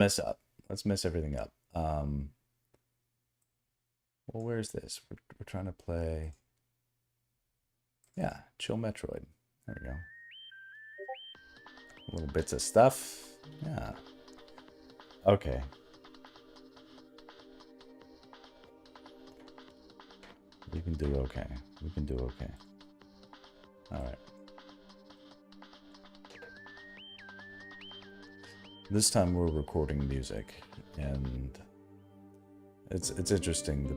mess up. Let's mess everything up. Well, where's this? We're trying to play. Yeah, Chill Metroid. There we go. Little bits of stuff. Yeah. Okay. We can do okay. We can do okay. Alright. This time we're recording music, and it's interesting. The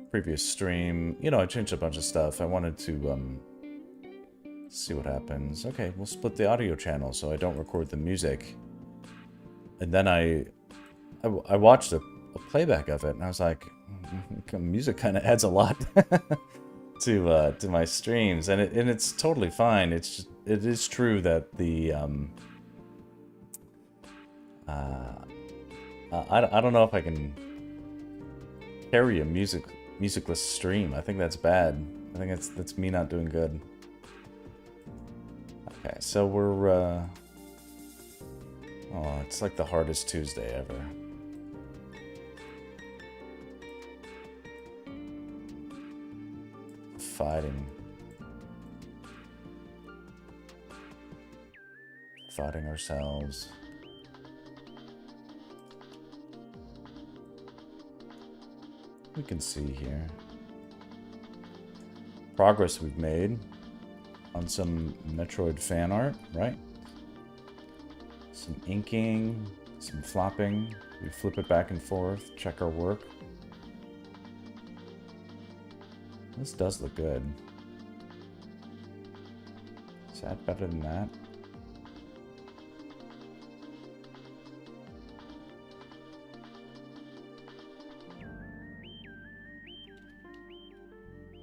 previous stream, you know, I changed a bunch of stuff. I wanted to see what happens. Okay, we'll split the audio channel so I don't record the music. And then I watched a playback of it, and I was like, music kind of adds a lot to my streams, and it's totally fine. It's just, it is true that the I don't know if I can carry a musicless stream. I think that's bad. I think that's me not doing good. Okay, so we're oh, it's like the hardest Tuesday ever. Fighting ourselves. We can see here progress we've made on some Metroid fan art, right? Some inking, some flopping. We flip it back and forth, check our work. This does look good. Is that better than that?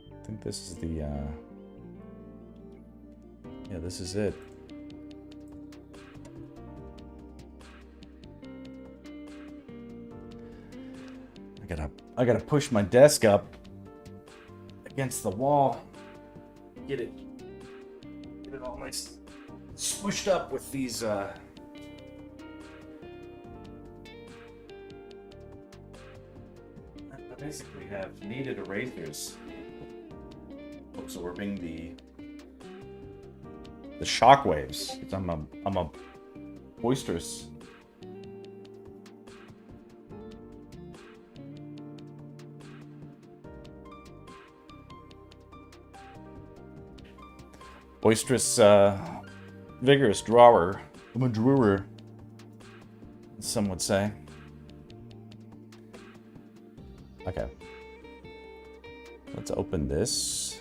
I think this is the, yeah, this is it. I gotta push my desk up against the wall. Get it all nice smushed up with these, I basically have kneaded erasers absorbing the shockwaves. I'm a boisterous vigorous drawer. I'm a drawer, some would say. Okay, let's open this.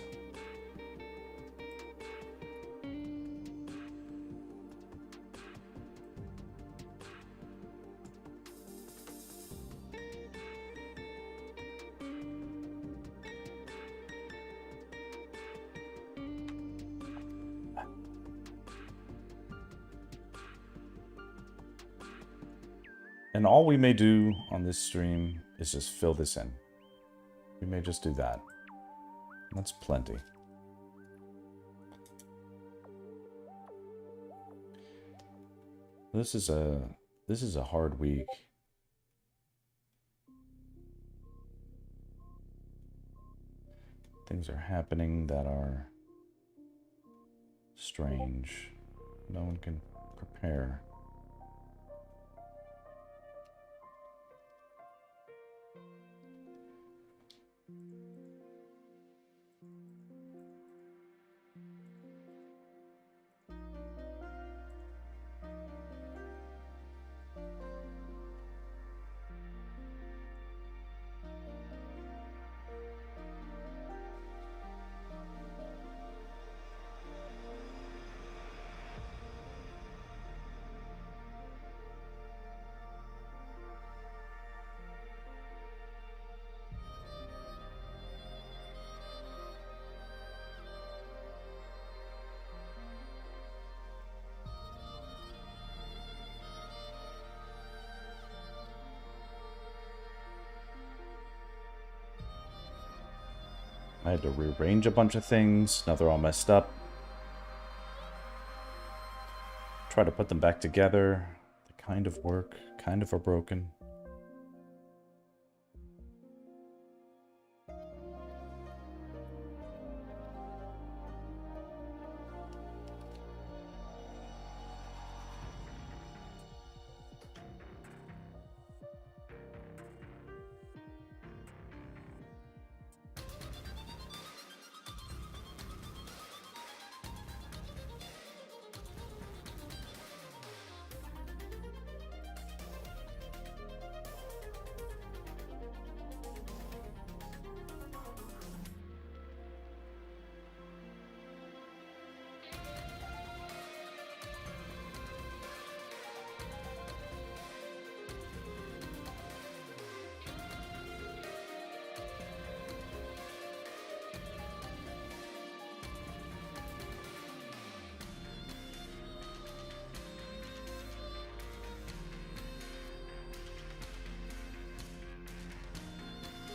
And all we may do on this stream is just fill this in. We may just do that. That's plenty. This is a hard week. Things are happening that are strange. No one can prepare. I had to rearrange a bunch of things. Now they're all messed up. Try to put them back together. They kind of work, kind of are broken.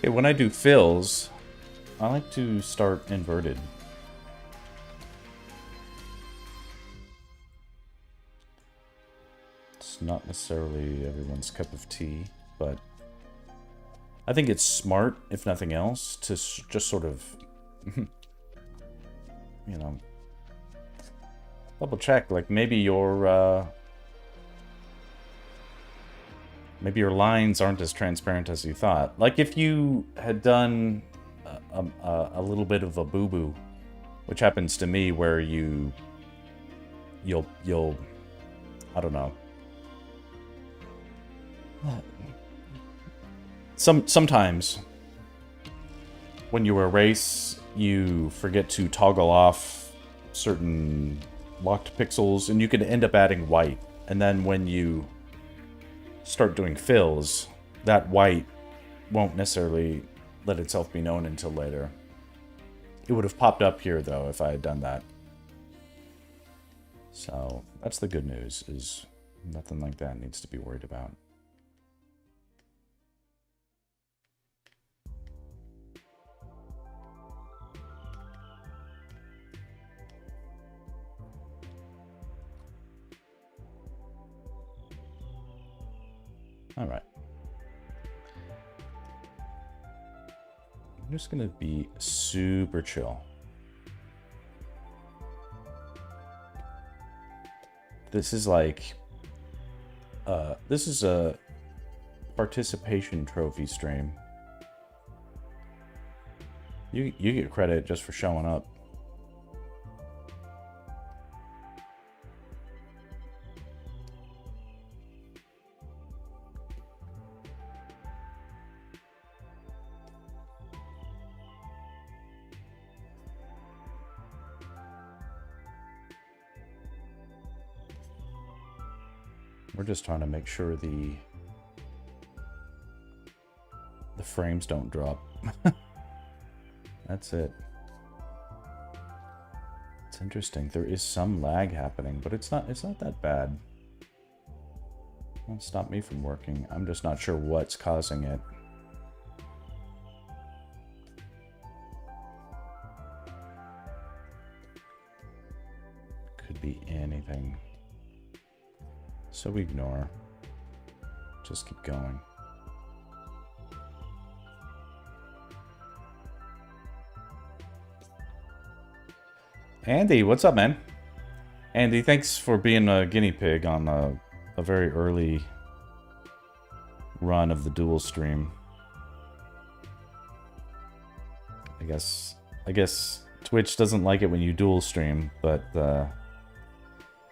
Okay, when I do fills, I like to start inverted. It's not necessarily everyone's cup of tea, but I think it's smart, if nothing else, to just sort of, you know, double check. Like maybe your lines aren't as transparent as you thought. Like if you had done a little bit of a boo-boo, which happens to me, where you'll I don't know. Sometimes when you erase, you forget to toggle off certain locked pixels, and you can end up adding white. And then when you start doing fills, that white won't necessarily let itself be known until later. It would have popped up here, though, if I had done that. So that's the good news, is nothing like that needs to be worried about. All right. I'm just gonna be super chill. This is like, this is a participation trophy stream. You get credit just for showing up. We're just trying to make sure the frames don't drop. That's it. It's interesting. There is some lag happening, but it's not that bad. It won't stop me from working. I'm just not sure what's causing it. Could be anything. So ignore. Just keep going. Andy, what's up, man? Andy, thanks for being a guinea pig on a very early run of the dual stream. I guess Twitch doesn't like it when you dual stream, but I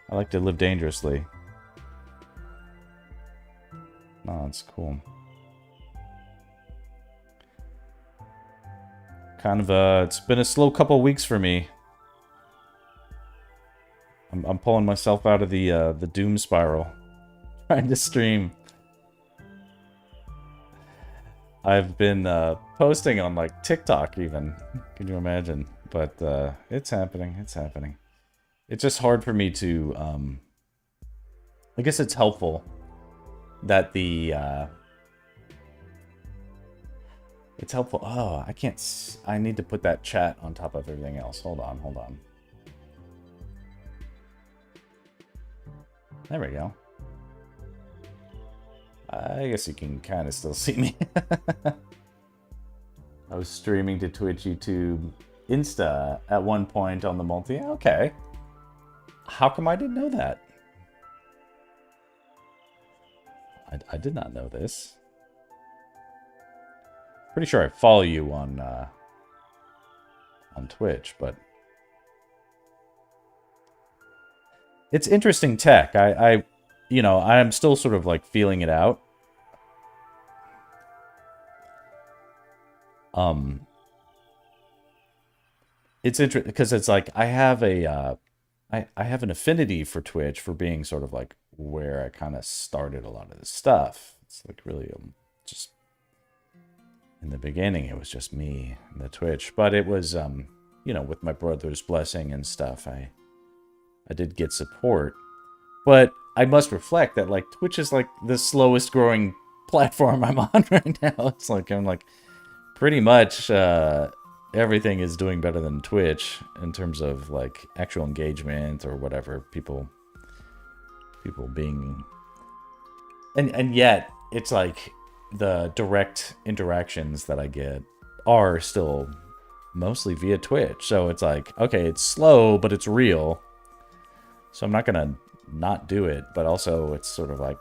like to live dangerously. Oh, that's cool. Kind of it's been a slow couple of weeks for me. I'm pulling myself out of the doom spiral, trying to stream. I've been posting on like TikTok even. Can you imagine? But it's happening. It's happening. It's just hard for me to. I guess it's helpful that the. It's helpful. Oh, I can't. I need to put that chat on top of everything else. Hold on. Hold on. There we go. I guess you can kind of still see me. I was streaming to Twitch, YouTube, Insta at one point on the multi. Okay. How come I didn't know that? I did not know this. Pretty sure I follow you on Twitch, but it's interesting tech. You know, I'm still sort of like feeling it out. It's interesting because it's like I have a I have an affinity for Twitch for being sort of like where I kind of started a lot of this stuff. It's like really just in the beginning it was just me and the Twitch, but it was you know, with my brother's blessing and stuff, I did get support. But I must reflect that like Twitch is like the slowest growing platform I'm on right now. It's like I'm like pretty much everything is doing better than Twitch in terms of like actual engagement or whatever, people being, and yet it's like the direct interactions that I get are still mostly via Twitch. So it's like, okay, it's slow, but it's real. So I'm not gonna not do it, but also it's sort of like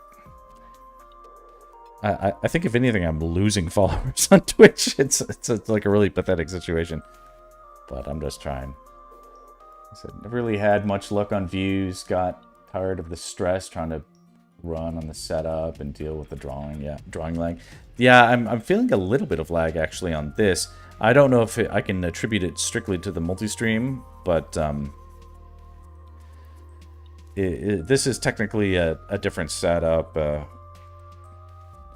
I think if anything, I'm losing followers on Twitch. It's like a really pathetic situation, but I'm just trying. I said, never really had much luck on views. Got tired of the stress trying to run on the setup and deal with the drawing. Yeah, drawing lag. Yeah, I'm feeling a little bit of lag actually on this. I don't know if I can attribute it strictly to the multi-stream, but this is technically a different setup.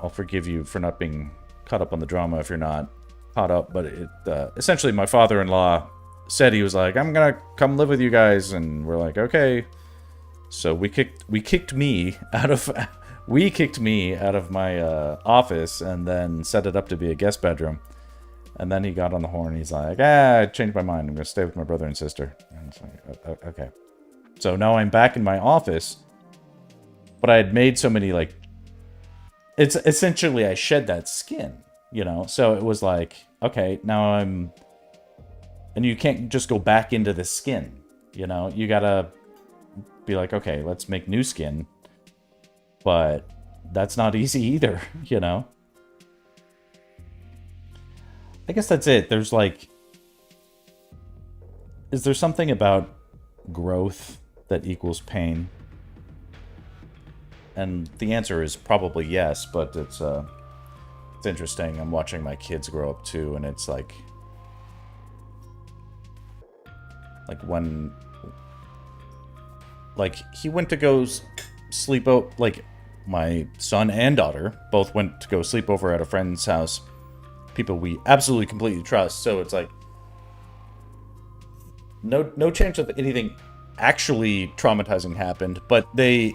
I'll forgive you for not being caught up on the drama if you're not caught up, but it essentially my father-in-law said he was like, I'm gonna come live with you guys, and we're like, okay. So we kicked me out of my office and then set it up to be a guest bedroom. And then he got on the horn. He's like, I changed my mind. I'm gonna stay with my brother and sister. And it's like, okay. So now I'm back in my office, but I had made so many like. It's essentially I shed that skin, you know? So it was like, okay, now I'm... And you can't just go back into the skin, you know? You gotta be like, okay, let's make new skin. But that's not easy either, you know? I guess that's it. There's like... Is there something about growth that equals pain? And the answer is probably yes, but it's interesting. I'm watching my kids grow up too, and it's like when he went to go sleep out, like my son and daughter both went to go sleep over at a friend's house, people we absolutely completely trust. So it's like no chance of anything actually traumatizing happened, but they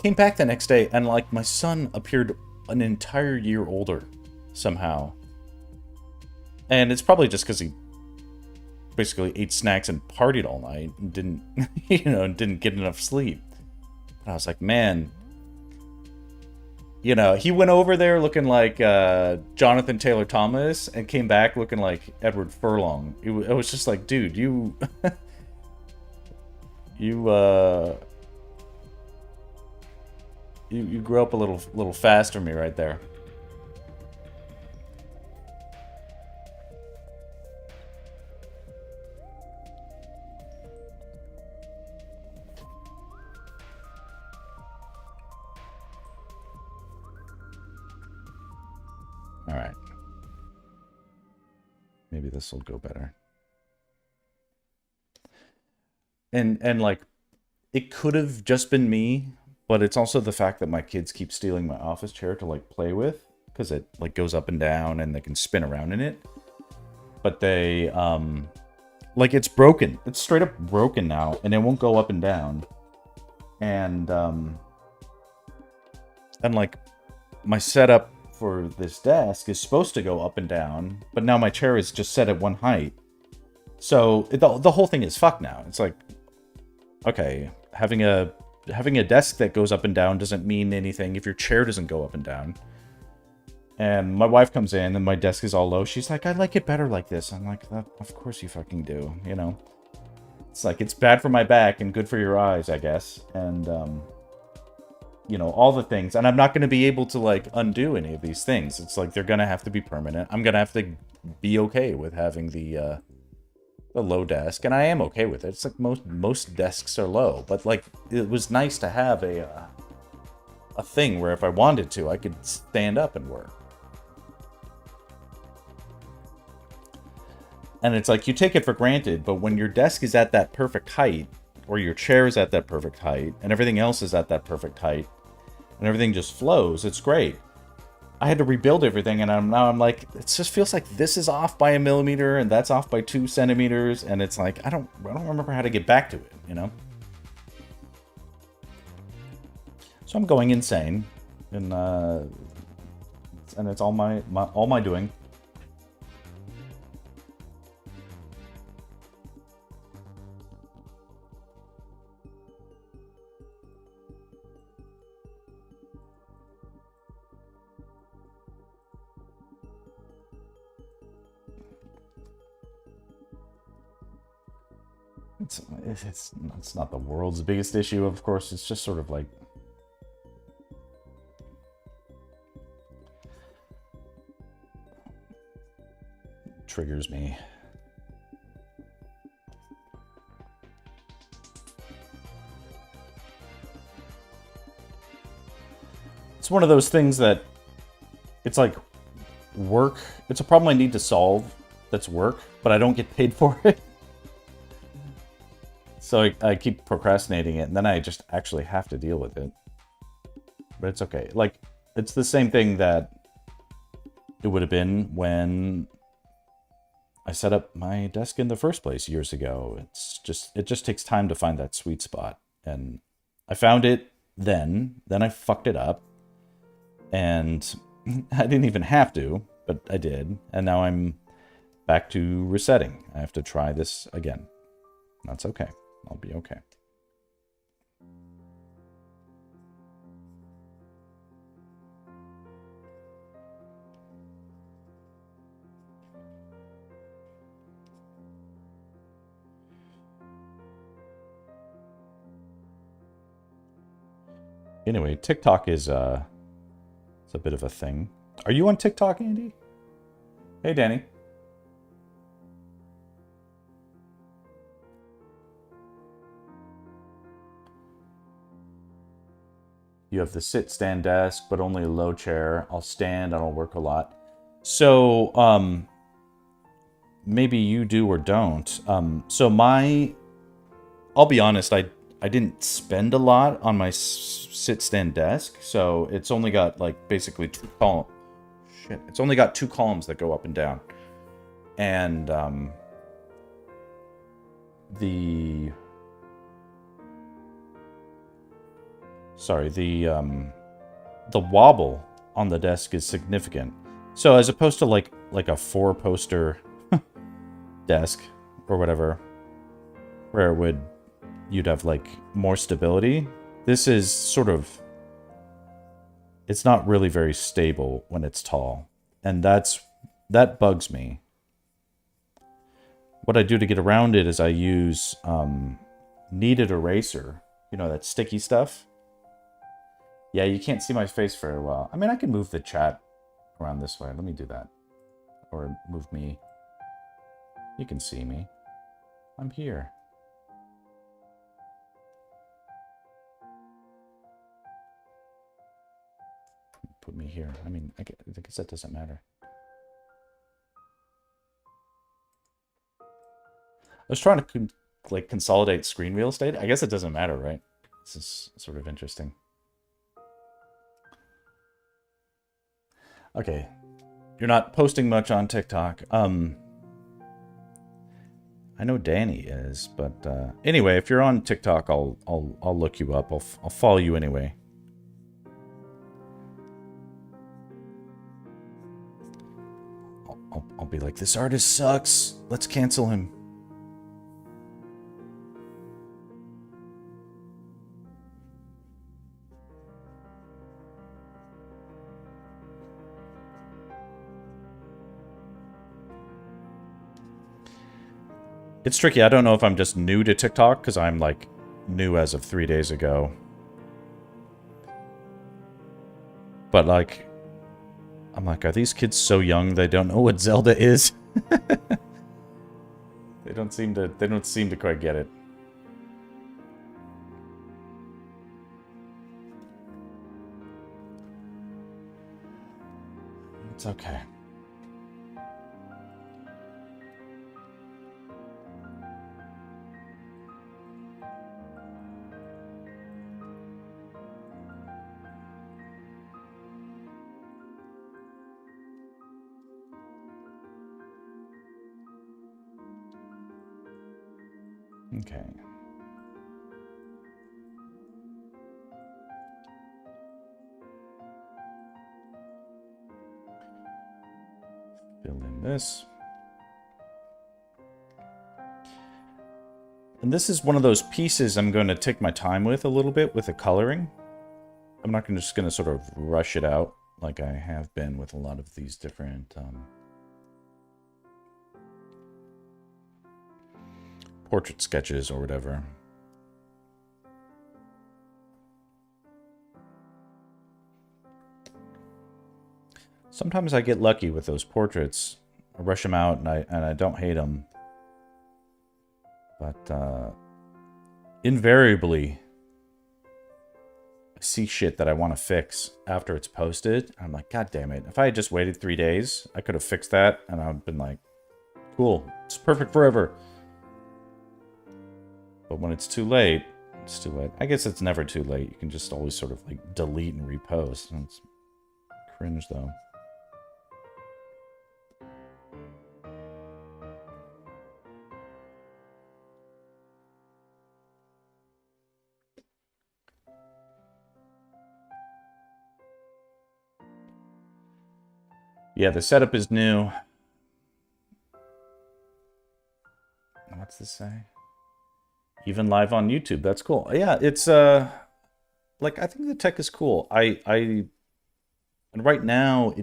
came back the next day, and like my son appeared an entire year older somehow. And it's probably just because he basically ate snacks and partied all night and didn't, didn't get enough sleep. And I was like, man, he went over there looking like Jonathan Taylor Thomas and came back looking like Edward Furlong. It was just like, dude, you grew up a little fast for me right there. All right. Maybe this will go better. And like, it could have just been me, but it's also the fact that my kids keep stealing my office chair to like play with, because it like goes up and down and they can spin around in it. But they like, it's broken. It's straight up broken now, and it won't go up and down. And like, my setup for this desk is supposed to go up and down, but now my chair is just set at one height. So the whole thing is fucked now. It's like, okay, having a having a desk that goes up and down doesn't mean anything if your chair doesn't go up and down. And my wife comes in and my desk is all low. She's like, I like it better like this. I'm like, of course you fucking do, you know? It's like, it's bad for my back and good for your eyes, I guess. And, you know, all the things. And I'm not going to be able to, like, undo any of these things. It's like, they're going to have to be permanent. I'm going to have to be okay with having the low desk. And I am okay with it. It's like most desks are low. But, like, it was nice to have a thing where if I wanted to, I could stand up and work. And it's like, you take it for granted, but when your desk is at that perfect height, or your chair is at that perfect height, and everything else is at that perfect height, and everything just flows, it's great. I had to rebuild everything, and now I'm like, it just feels like this is off by 1 millimeter, and that's off by 2 centimeters, and it's like, I don't remember how to get back to it, you know? So I'm going insane, and it's all my doing. It's not the world's biggest issue, of course. It's just sort of like, triggers me. It's one of those things that it's like work. It's a problem I need to solve. That's work, but I don't get paid for it. So I keep procrastinating it, and then I just actually have to deal with it. But it's okay. Like, it's the same thing that it would have been when I set up my desk in the first place years ago. It just takes time to find that sweet spot. And I found it then I fucked it up. And I didn't even have to, but I did. And now I'm back to resetting. I have to try this again. That's okay. I'll be okay. Anyway, TikTok is it's a bit of a thing. Are you on TikTok, Andy? Hey, Danny. You have the sit-stand desk, but only a low chair. I'll stand, I don't work a lot. So, maybe you do or don't. I'll be honest, I didn't spend a lot on my sit-stand desk, so it's only got, like, basically 2 columns. Shit, it's only got 2 columns that go up and down. And, the wobble on the desk is significant. So as opposed to like a 4-poster desk or whatever, where you'd have like more stability, this is sort of, it's not really very stable when it's tall. And that bugs me. What I do to get around it is I use kneaded eraser, you know, that sticky stuff. Yeah, you can't see my face very well. I mean, I can move the chat around this way. Let me do that. Or move me. You can see me. I'm here. Put me here. I mean, I guess that doesn't matter. I was trying to like consolidate screen real estate. I guess it doesn't matter, right? This is sort of interesting. Okay, you're not posting much on TikTok. I know Danny is, but anyway, if you're on TikTok, I'll look you up. I'll follow you anyway. I'll be like, this artist sucks. Let's cancel him. It's tricky. I don't know if I'm just new to TikTok, because I'm, like, new as of 3 days ago. But, like, I'm like, are these kids so young they don't know what Zelda is? They don't seem to quite get it. It's okay. Okay. Fill in this. And this is one of those pieces I'm going to take my time with a little bit with the coloring. I'm not just going to sort of rush it out like I have been with a lot of these different portrait sketches or whatever. Sometimes I get lucky with those portraits. I rush them out and I don't hate them. But invariably, I see shit that I want to fix after it's posted. I'm like, God damn it. If I had just waited 3 days, I could have fixed that. And I've been like, cool, it's perfect forever. But when it's too late, it's too late. I guess it's never too late. You can just always sort of like delete and repost. It's cringe though. Yeah, the setup is new. What's this say? Even live on YouTube. That's cool. Yeah, it's like I think the tech is cool. And right now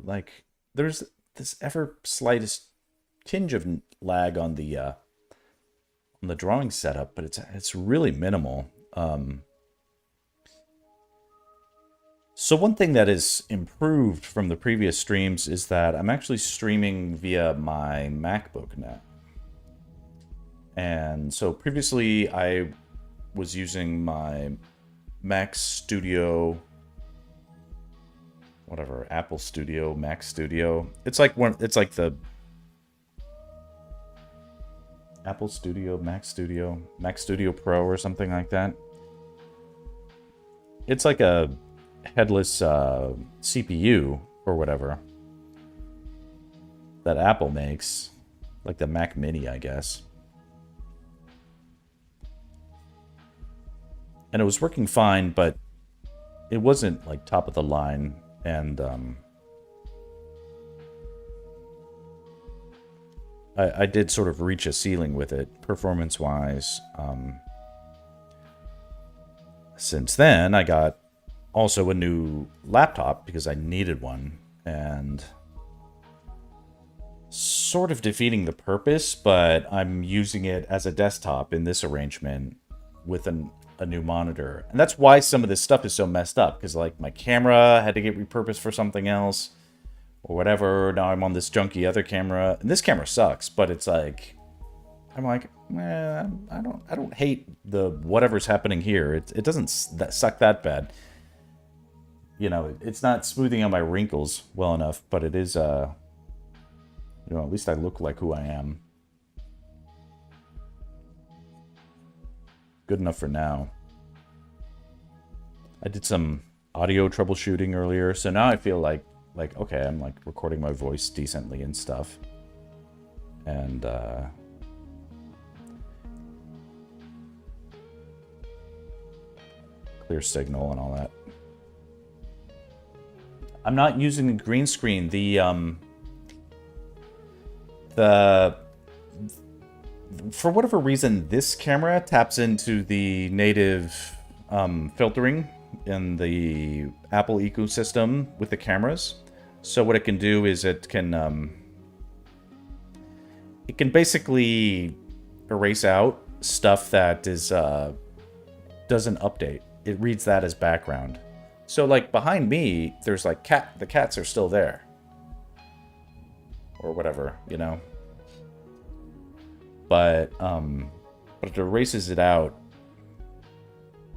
like there's this ever slightest tinge of lag on the drawing setup, but it's really minimal. So one thing that is improved from the previous streams is that I'm actually streaming via my MacBook now. And so previously I was using my Mac Studio, whatever, Apple Studio, Mac Studio. It's like the Apple Studio, Mac Studio Pro or something like that. It's like a headless CPU or whatever that Apple makes, like the Mac Mini, I guess. And it was working fine, but it wasn't like top of the line, and I did sort of reach a ceiling with it performance-wise. Since then, I got also a new laptop because I needed one, and sort of defeating the purpose, but I'm using it as a desktop in this arrangement with a new monitor. And that's why some of this stuff is so messed up, because like my camera had to get repurposed for something else or whatever. Now I'm on this junky other camera, and this camera sucks, but it's like, I'm like, I don't hate the whatever's happening here. It doesn't suck that bad. You know, it's not smoothing out my wrinkles well enough, but it is, you know, at least I look like who I am. Good enough for now. I did some audio troubleshooting earlier, so now I feel like okay, I'm like recording my voice decently and stuff. And clear signal and all that. I'm not using the green screen. For whatever reason, this camera taps into the native filtering in the Apple ecosystem with the cameras. So what it can do is it can it can basically erase out stuff that is doesn't update. It reads that as background. So like behind me, there's like the cats are still there. Or whatever, you know. But it erases it out.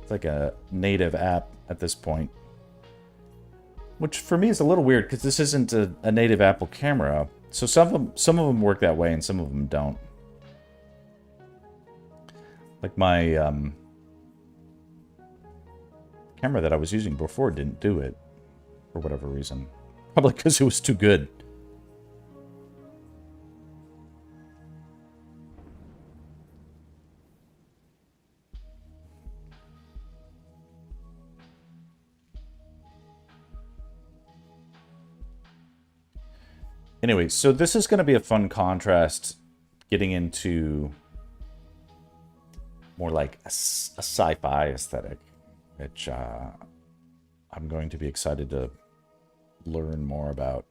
It's like a native app at this point. Which for me is a little weird because this isn't a native Apple camera. So some of them work that way and some of them don't. Like my camera that I was using before didn't do it for whatever reason. Probably because it was too good. Anyway, so this is going to be a fun contrast getting into more like a sci-fi aesthetic, which I'm going to be excited to learn more about.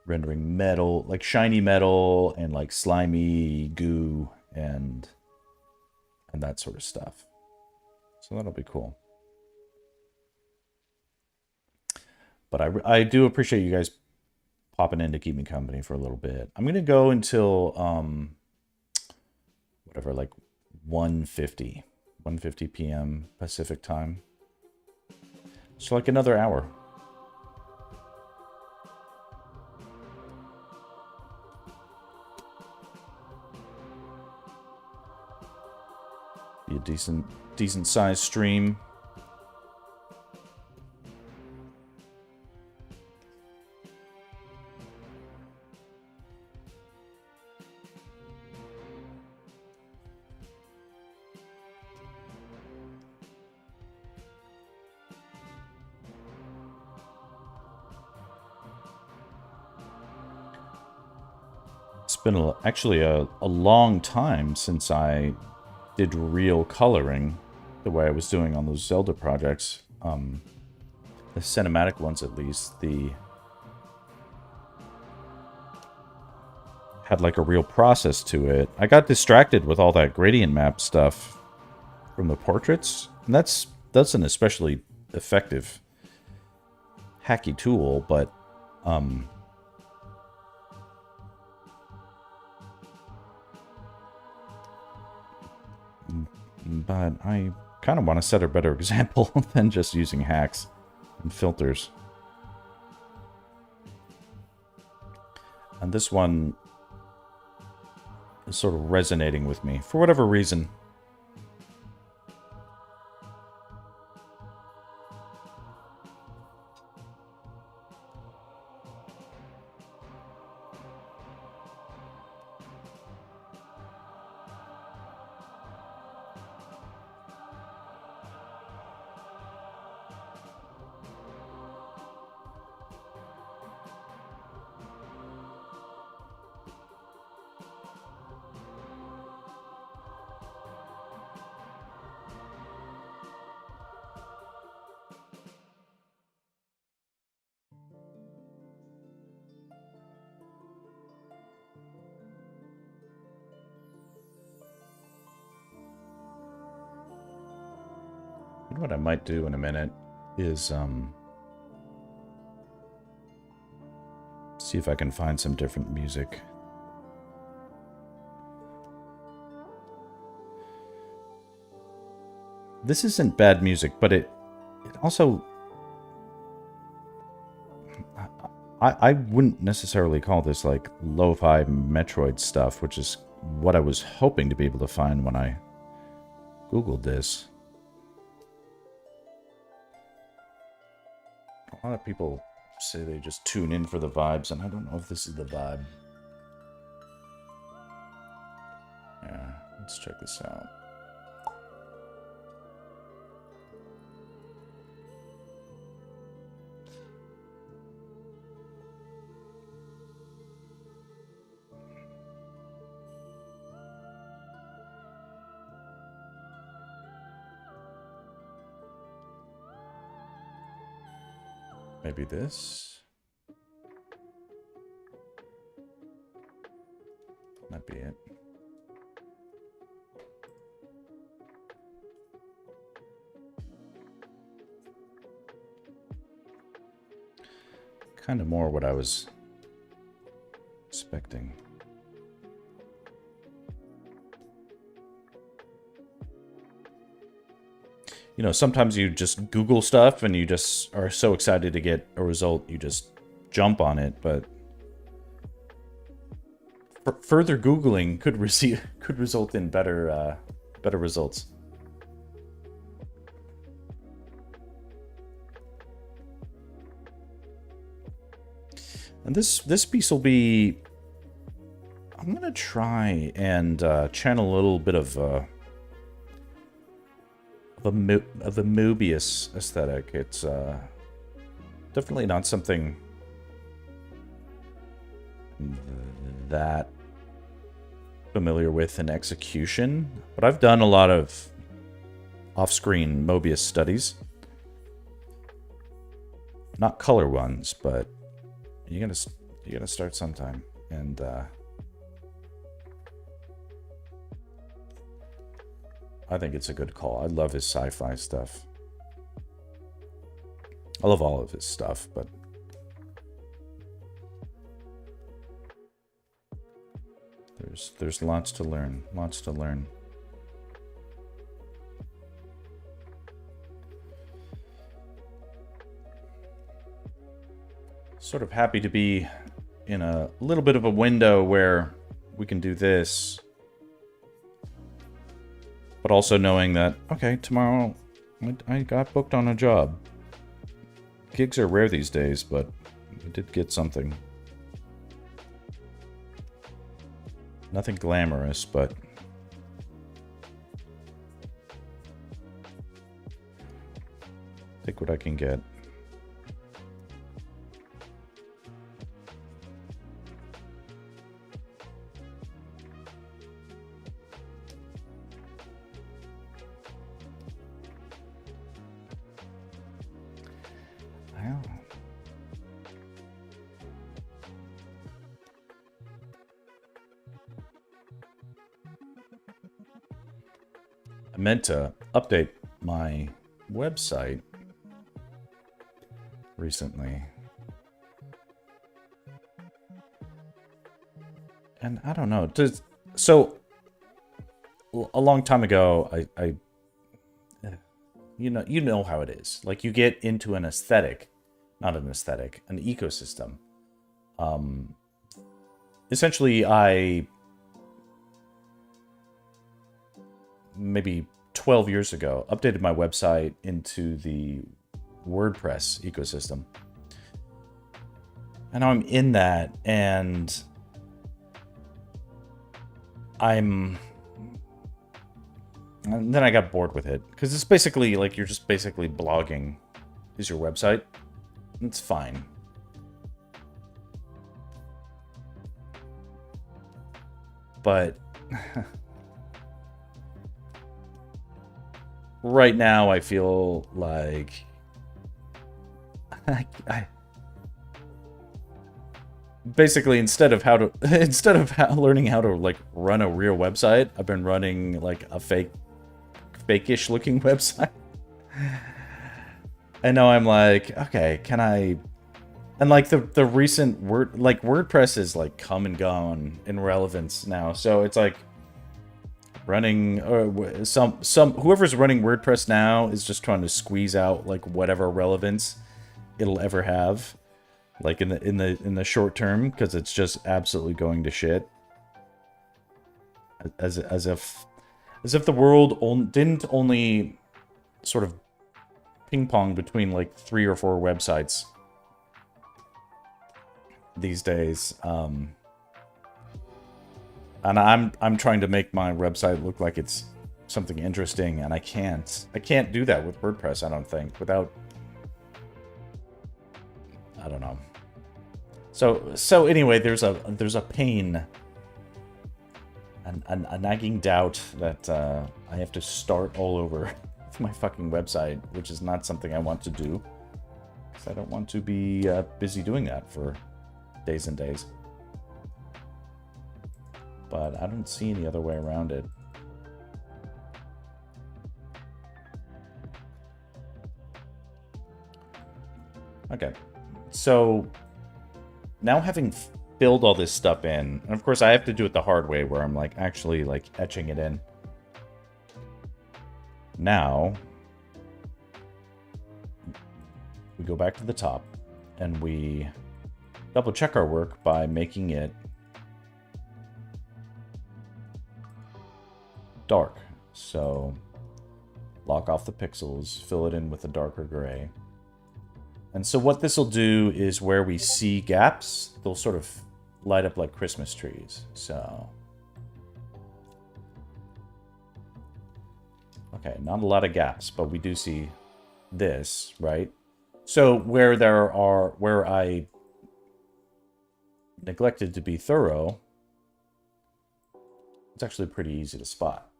Rendering metal, like shiny metal and like slimy goo and that sort of stuff. So that'll be cool. But I do appreciate you guys popping in to keep me company for a little bit. I'm gonna go until whatever, like 1:50 p.m. Pacific time. So like another hour. Be a decent sized stream. It's been actually a long time since I did real coloring the way I was doing on those Zelda projects. The cinematic ones, at least, had like a real process to it. I got distracted with all that gradient map stuff from the portraits, and that's an especially effective hacky tool, but I kind of want to set a better example than just using hacks and filters. And this one is sort of resonating with me for whatever reason. What I might do in a minute is see if I can find some different music. This isn't bad music, but it also... I wouldn't necessarily call this like lo-fi Metroid stuff, which is what I was hoping to be able to find when I Googled this. A lot of people say they just tune in for the vibes, and I don't know if this is the vibe. Yeah, let's check this out. Maybe this. Might be it. Kind of more what I was expecting. You know, sometimes you just Google stuff and you just are so excited to get a result, you just jump on it, but further Googling could result in better results. And this piece will be, I'm gonna try and channel a little bit of the Mobius aesthetic. It's definitely not something that familiar with in execution, but I've done a lot of off-screen Mobius studies. Not color ones, but you're gonna start sometime, and I think it's a good call. I love his sci-fi stuff. I love all of his stuff, but there's lots to learn. Lots to learn. Sort of happy to be in a little bit of a window where we can do this, but also knowing that, okay, tomorrow I got booked on a job. Gigs are rare these days, but I did get something. Nothing glamorous, but take what I can get. I meant to update my website recently. And I don't know. So a long time ago, you know how it is. Like, you get into an aesthetic, not an aesthetic, an ecosystem. Essentially, maybe 12 years ago, updated my website into the WordPress ecosystem. And now I'm in that, and and then I got bored with it, because it's basically like you're just basically blogging is your website. It's fine. But right now I feel like I basically, instead of learning how to like run a real website, I've been running like a fake-ish looking website. And now I'm like, okay, can I? And like the recent WordPress is like come and gone in relevance now, so it's like running whoever's running WordPress now is just trying to squeeze out like whatever relevance it'll ever have, like in the short term, because it's just absolutely going to shit. As if the world didn't only sort of ping pong between like 3 or 4 websites these days. And I'm trying to make my website look like it's something interesting, and I can't do that with WordPress, I don't think, without, I don't know. So anyway, there's a pain, a nagging doubt that I have to start all over with my fucking website, which is not something I want to do, because I don't want to be busy doing that for days and days. but I don't see any other way around it. Okay, so now having filled all this stuff in, and of course I have to do it the hard way where I'm like actually like etching it in. Now we go back to the top and we double check our work by making it dark. So lock off the pixels, fill it in with a darker gray. And so what this will do is where we see gaps, they'll sort of light up like Christmas trees. So, okay, not a lot of gaps, but we do see this, right? So where I neglected to be thorough, it's actually pretty easy to spot.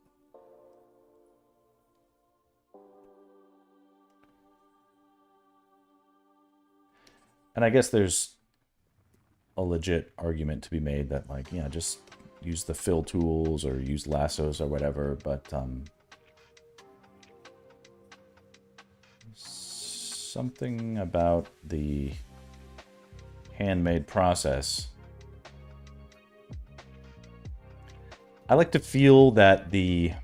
And I guess there's a legit argument to be made that, like, yeah, just use the fill tools or use lassos or whatever, but something about the handmade process. I like to feel that even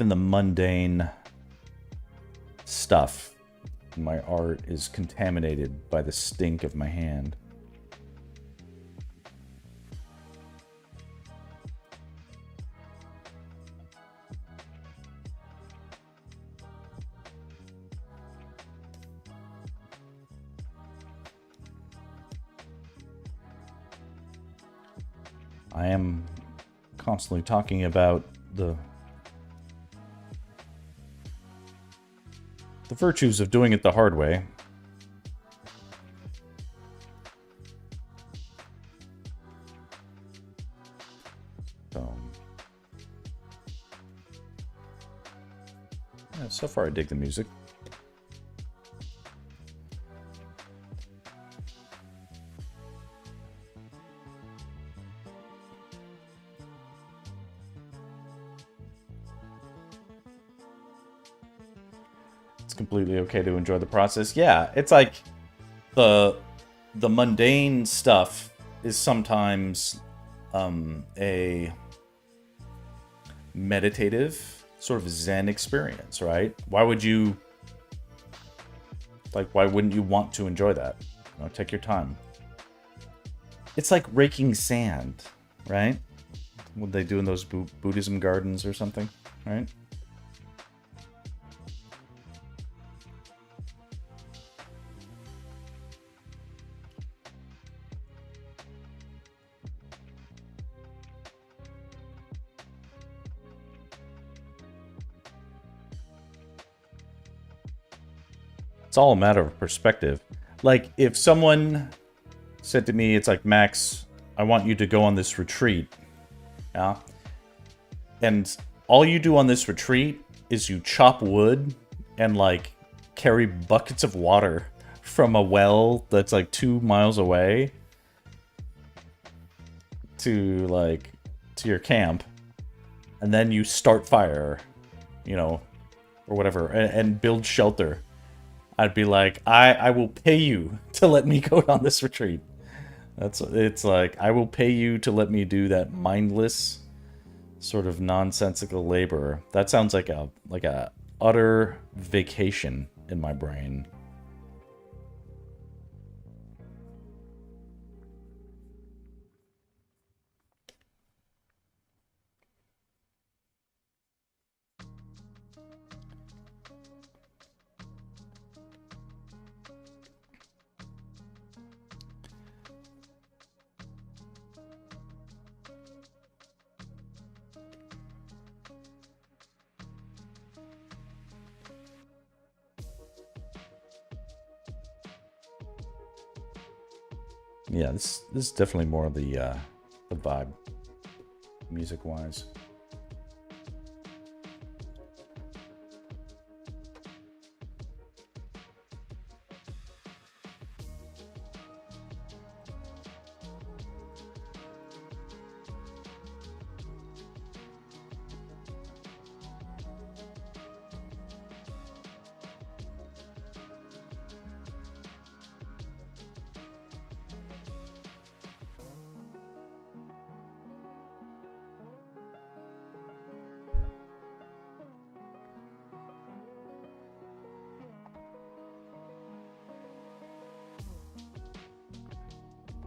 the mundane stuff in my art is contaminated by the stink of my hand. I am constantly talking about the virtues of doing it the hard way. So, yeah, so far I dig the music. Completely okay to enjoy the process. Yeah, it's like the mundane stuff is sometimes a meditative sort of Zen experience, right? Why wouldn't you want to enjoy that? You know, take your time. It's like raking sand, right? What they do in those Buddhism gardens or something, right? It's all a matter of perspective. Like, if someone said to me, it's like, Max, I want you to go on this retreat. Yeah? And all you do on this retreat is you chop wood and, like, carry buckets of water from a well that's, like, 2 miles away to, like, to your camp. And then you start fire, you know, or whatever, and build shelter. I'd be like, I will pay you to let me go on this retreat. It's like, I will pay you to let me do that mindless, sort of nonsensical labor. That sounds like a utter vacation in my brain. Yeah, this is definitely more of the vibe, music-wise.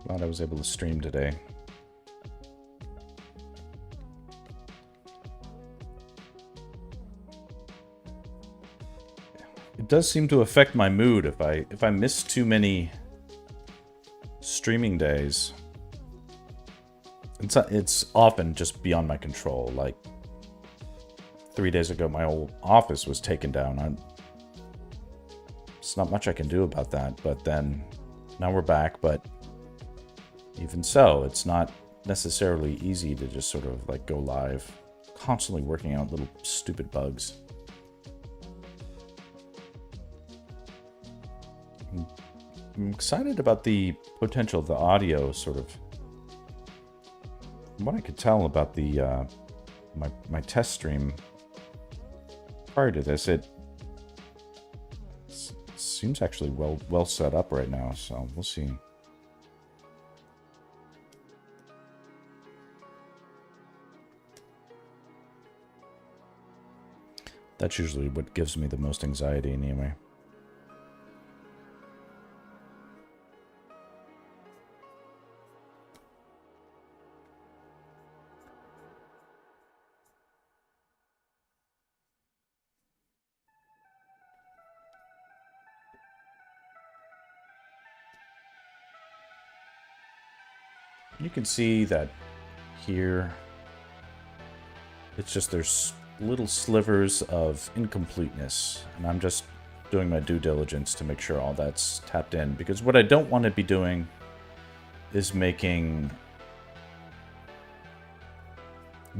Glad I was able to stream today. It does seem to affect my mood if I miss too many streaming days. It's often just beyond my control. Like 3 days ago, my whole office was taken down. It's not much I can do about that. But then now we're back. But even so, it's not necessarily easy to just sort of like go live. Constantly working out little stupid bugs. I'm excited about the potential of the audio, sort of. From what I could tell about the my test stream prior to this, it seems actually well set up right now. So we'll see. That's usually what gives me the most anxiety, anyway. You can see that here, it's just there's little slivers of incompleteness, and I'm just doing my due diligence to make sure all that's tapped in, because what I don't want to be doing is making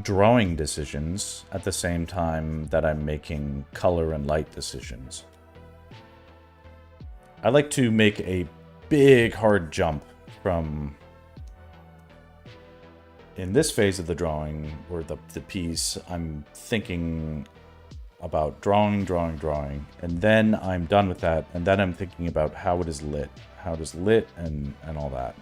drawing decisions at the same time that I'm making color and light decisions. I like to make a big hard jump from, in this phase of the drawing, or the piece, I'm thinking about drawing, and then I'm done with that, and then I'm thinking about how it is lit. How it is lit, and all that.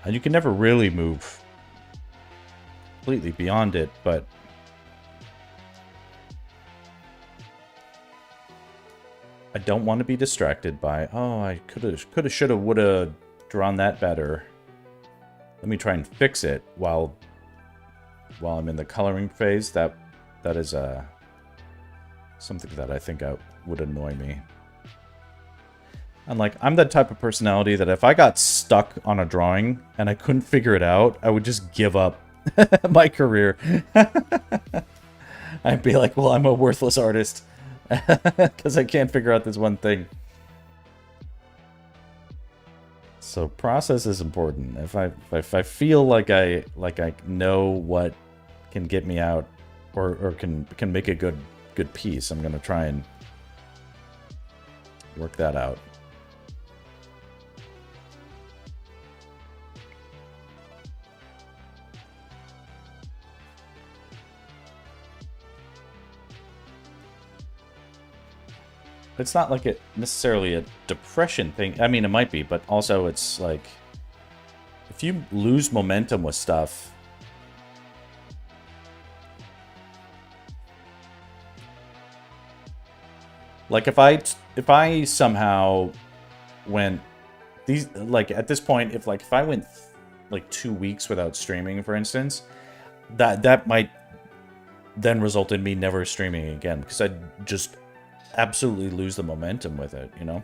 And you can never really move completely beyond it, but I don't want to be distracted by, oh, I coulda, shoulda, woulda drawn that better. Let me try and fix it while I'm in the coloring phase. That is something that I think would annoy me. And like, I'm that type of personality that if I got stuck on a drawing and I couldn't figure it out, I would just give up my career. I'd be like, well, I'm a worthless artist. Because I can't figure out this one thing. So process is important. If I feel like I know what can get me out, or can make a good piece, I'm gonna try and work that out. It's not like necessarily a depression thing. I mean, it might be, but also it's like, if you lose momentum with stuff, like if I somehow went at this point, if I went like 2 weeks without streaming, for instance, that might then result in me never streaming again, because I'd just absolutely lose the momentum with it, you know?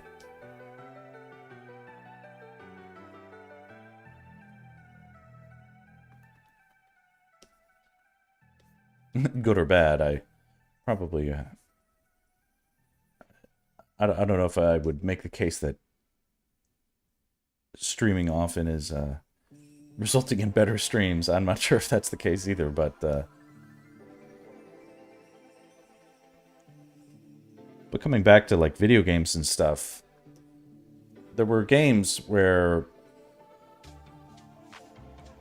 Good or bad, I probably... I don't know if I would make the case that streaming often is resulting in better streams. I'm not sure if that's the case either, but coming back to like video games and stuff, there were games where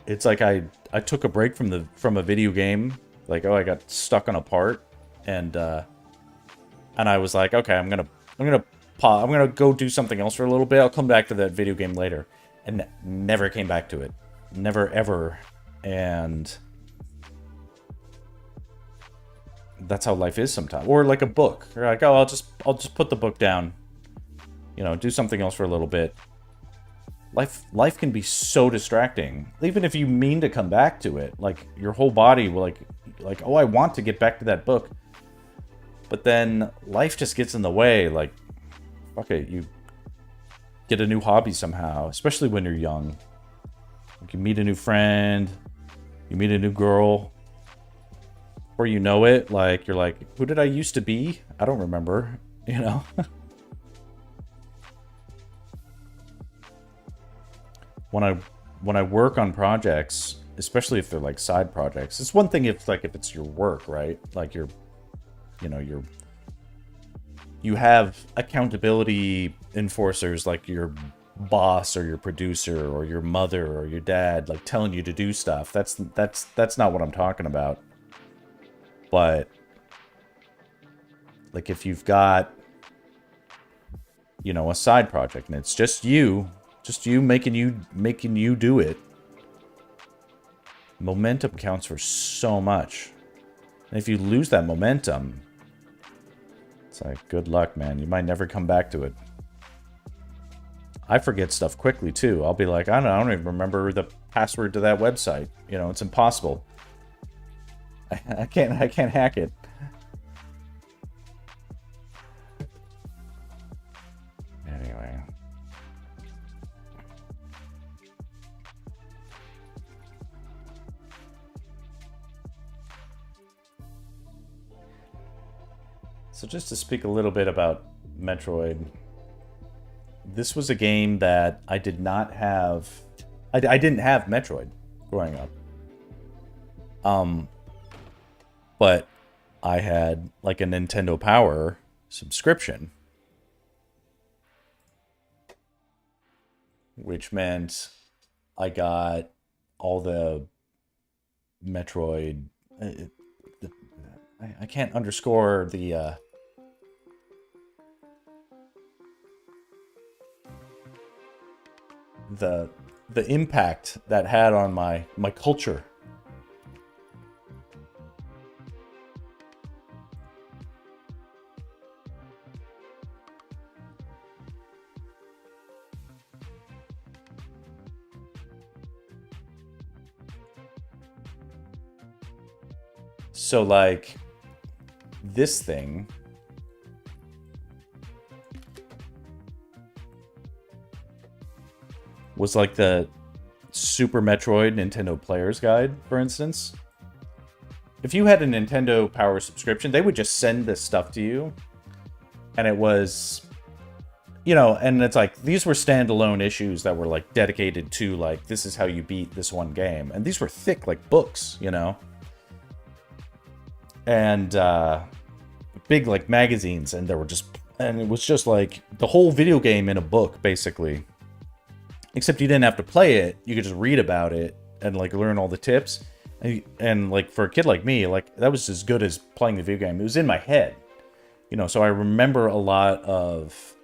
it's like I took a break from a video game, like, oh, I got stuck on a part, and I was like, okay, I'm gonna go do something else for a little bit. I'll come back to that video game later, and never came back to it, never ever, and that's how life is sometimes. Or like a book. You're like, oh, I'll just put the book down. You know, do something else for a little bit. Life can be so distracting. Even if you mean to come back to it, like your whole body will like, oh, I want to get back to that book. But then life just gets in the way. Like, fuck it, you get a new hobby somehow, especially when you're young. Like you meet a new friend, you meet a new girl. Before you know it, like you're like, who did I used to be? I don't remember, you know? When I work on projects, especially if they're like side projects, it's one thing if it's your work, right? Like you have accountability enforcers like your boss or your producer or your mother or your dad like telling you to do stuff. That's not what I'm talking about. But like if you've got, you know, a side project and it's just you making you do it, momentum counts for so much. And if you lose that momentum, it's like, good luck, man. You might never come back to it. I forget stuff quickly too. I'll be like, I don't even remember the password to that website. You know, it's impossible. I can't hack it. Anyway. So just to speak a little bit about Metroid, this was a game that I did not have. I didn't have Metroid growing up. But I had like a Nintendo Power subscription, which meant I got all the Metroid. I can't underscore the impact that had on my culture. So like this thing was like the Super Metroid Nintendo Player's Guide, for instance. If you had a Nintendo Power subscription, they would just send this stuff to you. And it was, you know, and it's like, these were standalone issues that were like dedicated to like, this is how you beat this one game. And these were thick, like books, you know? And big like magazines, and there were just, and it was just like the whole video game in a book, basically. Except you didn't have to play it, you could just read about it and like learn all the tips. And like for a kid like me, like that was as good as playing the video game. It was in my head, you know. So I remember a lot of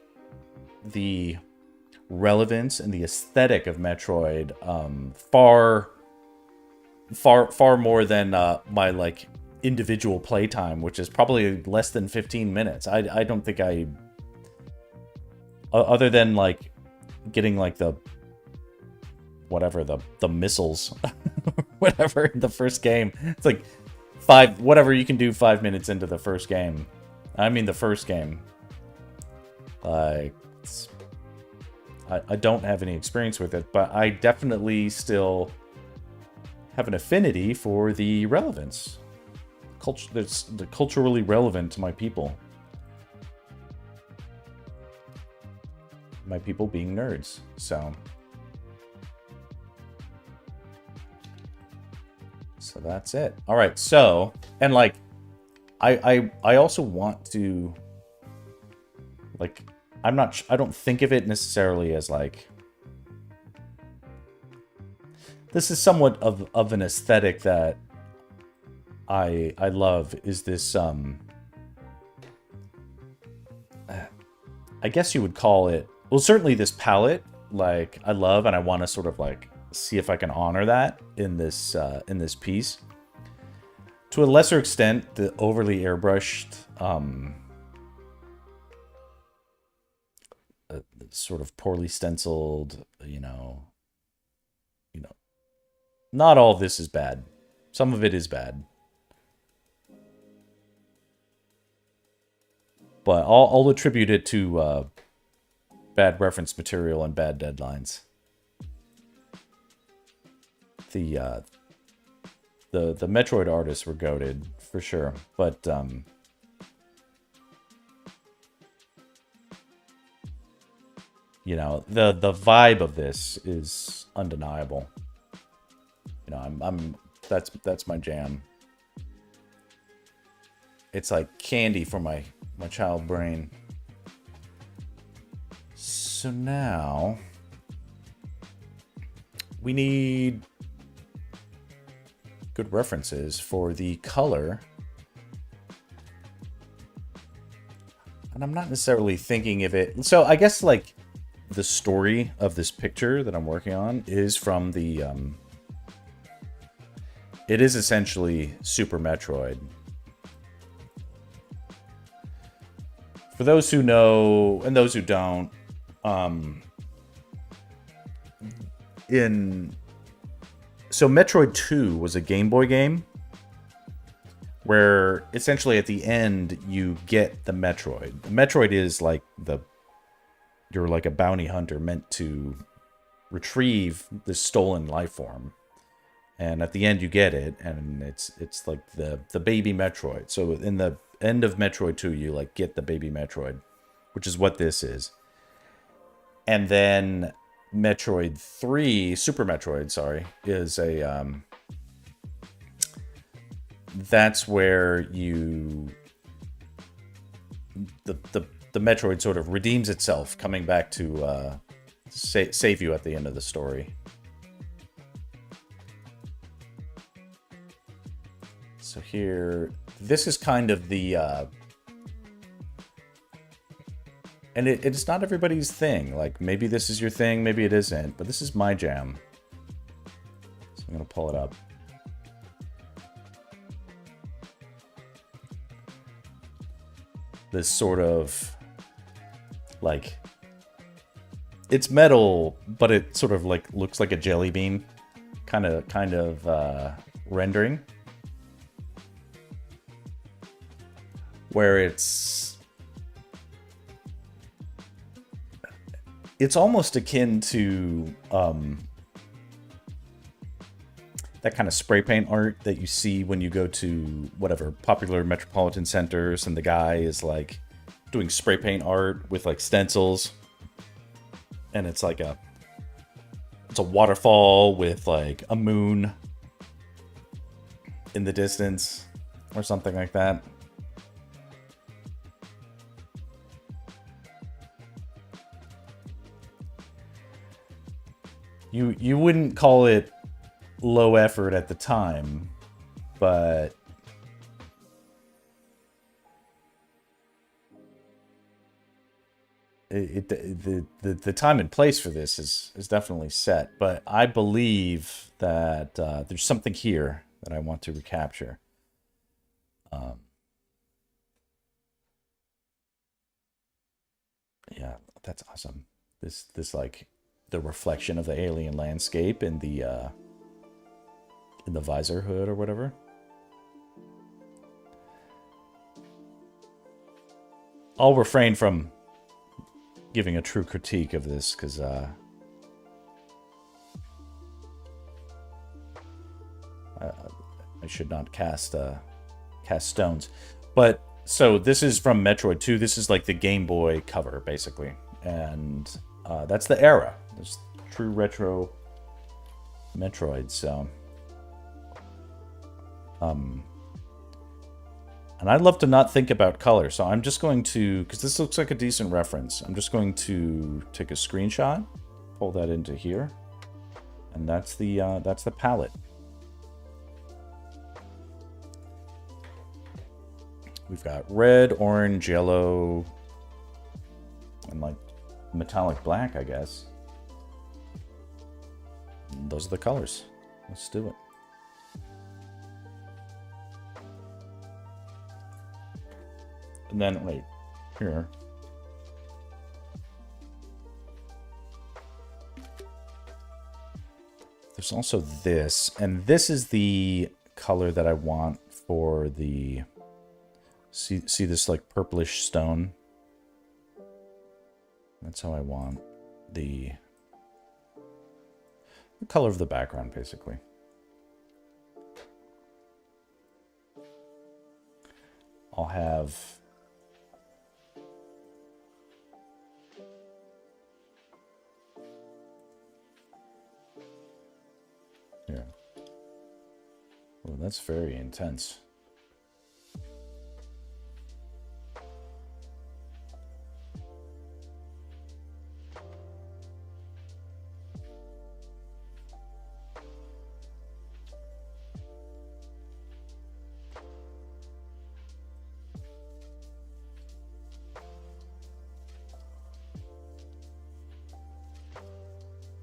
the relevance and the aesthetic of Metroid far more than my like individual playtime, which is probably less than 15 minutes. I don't think I, other than like getting like the whatever, the missiles whatever in the first game, it's like whatever you can do 5 minutes into the first game. I mean the first game, like I don't have any experience with it, but I definitely still have an affinity for the relevance. That's culturally relevant to my people. My people being nerds, so that's it. All right, so, and like, I also want to, like, I don't think of it necessarily as like, this is somewhat of an aesthetic that I love, is this I guess you would call it, well, certainly this palette, like I love, and I want to sort of like see if I can honor that in this piece. to a lesser extent, the overly airbrushed, sort of poorly stenciled, not all of this is bad. Some of it is bad. But I'll attribute it to bad reference material and bad deadlines. The Metroid artists were goated, for sure. But, the vibe of this is undeniable. That's my jam. It's like candy for my child brain. So now we need good references for the color. And I'm not necessarily thinking of it. So I guess like the story of this picture that I'm working on is from the it is essentially Super Metroid. For those who know and those who don't, so Metroid 2 was a Game Boy game where essentially at the end you get the Metroid. The Metroid is like you're like a bounty hunter meant to retrieve this stolen life form. And at the end you get it, and it's like the baby Metroid. So in the end of Metroid 2, you like get the baby Metroid, which is what this is. And then Metroid 3, Super Metroid, sorry, is a that's where the Metroid sort of redeems itself, coming back to save you at the end of the story. So here, this is kind of the, and it's not everybody's thing. Like, maybe this is your thing, maybe it isn't, but this is my jam. So I'm going to pull it up. This sort of, like, it's metal, but it sort of, like, looks like a jelly bean kind of rendering. Where it's almost akin to that kind of spray paint art that you see when you go to whatever popular metropolitan centers, and the guy is like doing spray paint art with like stencils, and it's like it's a waterfall with like a moon in the distance or something like that. You wouldn't call it low effort at the time, but the time and place for this is definitely set. But I believe that there's something here that I want to recapture. Yeah, that's awesome. This like the reflection of the alien landscape in the visor hood or whatever. I'll refrain from giving a true critique of this because I should not cast stones. But so this is from Metroid 2. This is like the Game Boy cover basically, and that's the era. There's true retro Metroid. So, and I'd love to not think about color. So I'm just going to, because this looks like a decent reference, I'm just going to take a screenshot, pull that into here, and that's the palette. We've got red, orange, yellow, and like metallic black, I guess. And those are the colors. Let's do it. And then, wait, here. There's also this, and this is the color that I want for the, see this like purplish stone? That's how I want the color of the background, basically. I'll have here. Well, that's very intense.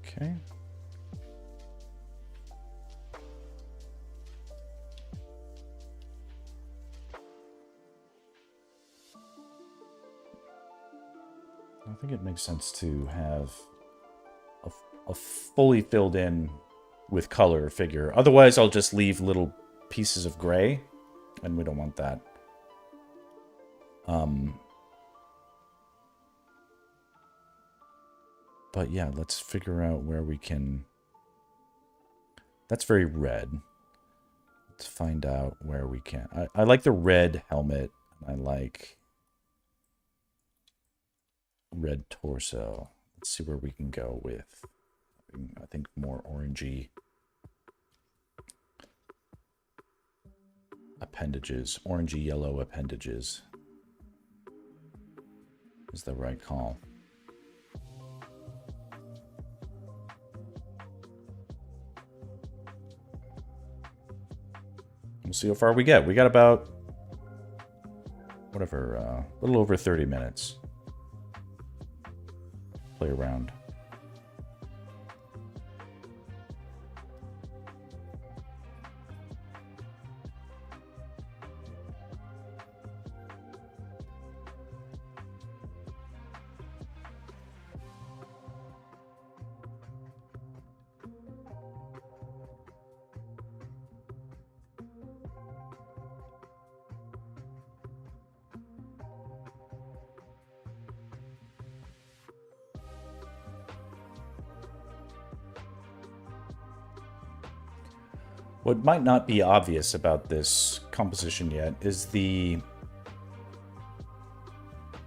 Okay. I think it makes sense to have a fully filled in with color figure. Otherwise, I'll just leave little pieces of gray, and we don't want that. But yeah, let's figure out where we can... That's very red. Let's find out where we can... I like the red helmet. I like red torso. Let's see where we can go with, I think, more orangey appendages. Orangey yellow appendages is the right call. We'll see how far we get. We got about, whatever, a little over 30 minutes. Play around. What might not be obvious about this composition yet is the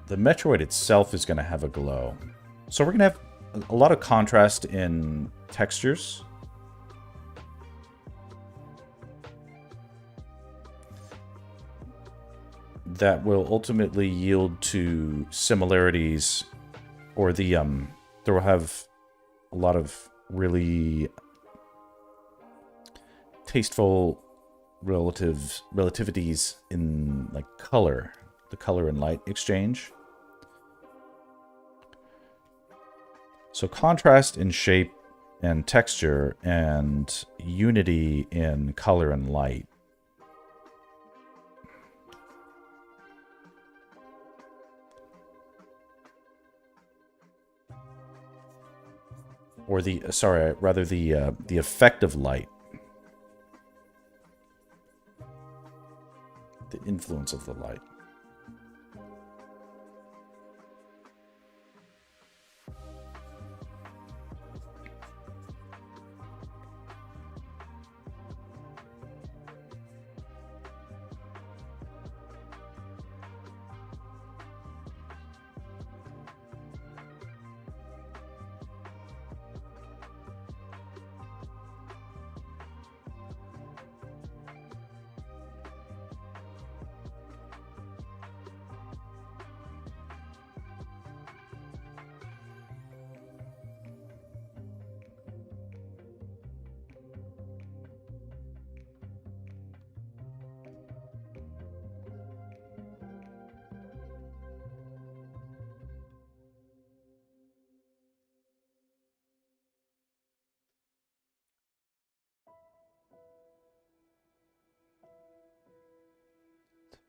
Metroid itself is going to have a glow. So we're going to have a lot of contrast in textures. That will ultimately yield to similarities, or there will have a lot of really tasteful relativities in like color, the color and light exchange. So contrast in shape and texture and unity in color and light. Or the, sorry, rather the effect of light. The influence of the light.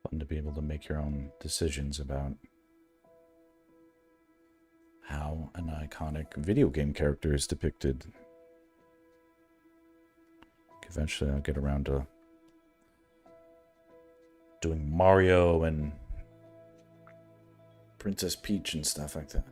Fun to be able to make your own decisions about how an iconic video game character is depicted. Eventually I'll get around to doing Mario and Princess Peach and stuff like that.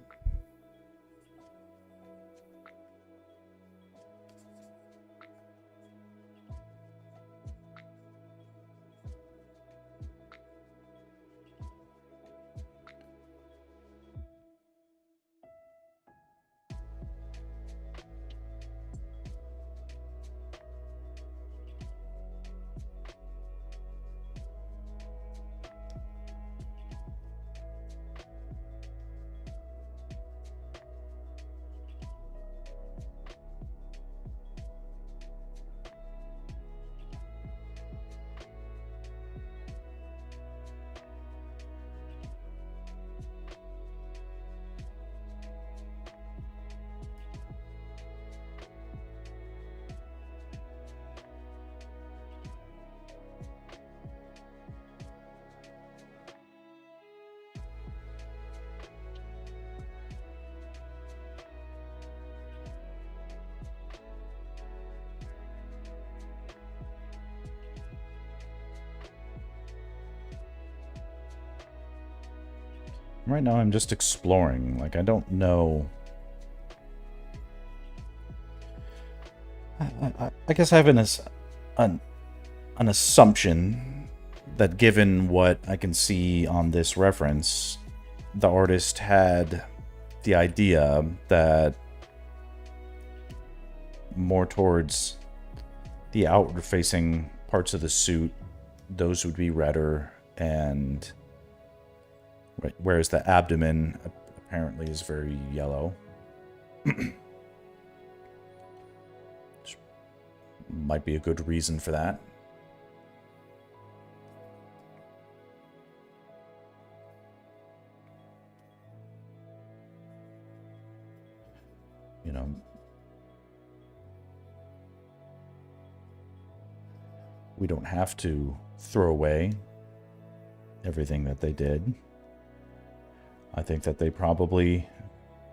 Right now I'm just exploring. Like, I don't know. I guess I have an assumption that given what I can see on this reference, the artist had the idea that more towards the outward-facing parts of the suit, those would be redder, and whereas the abdomen apparently is very yellow. Might be a good reason for that. You know, we don't have to throw away everything that they did. I think that they probably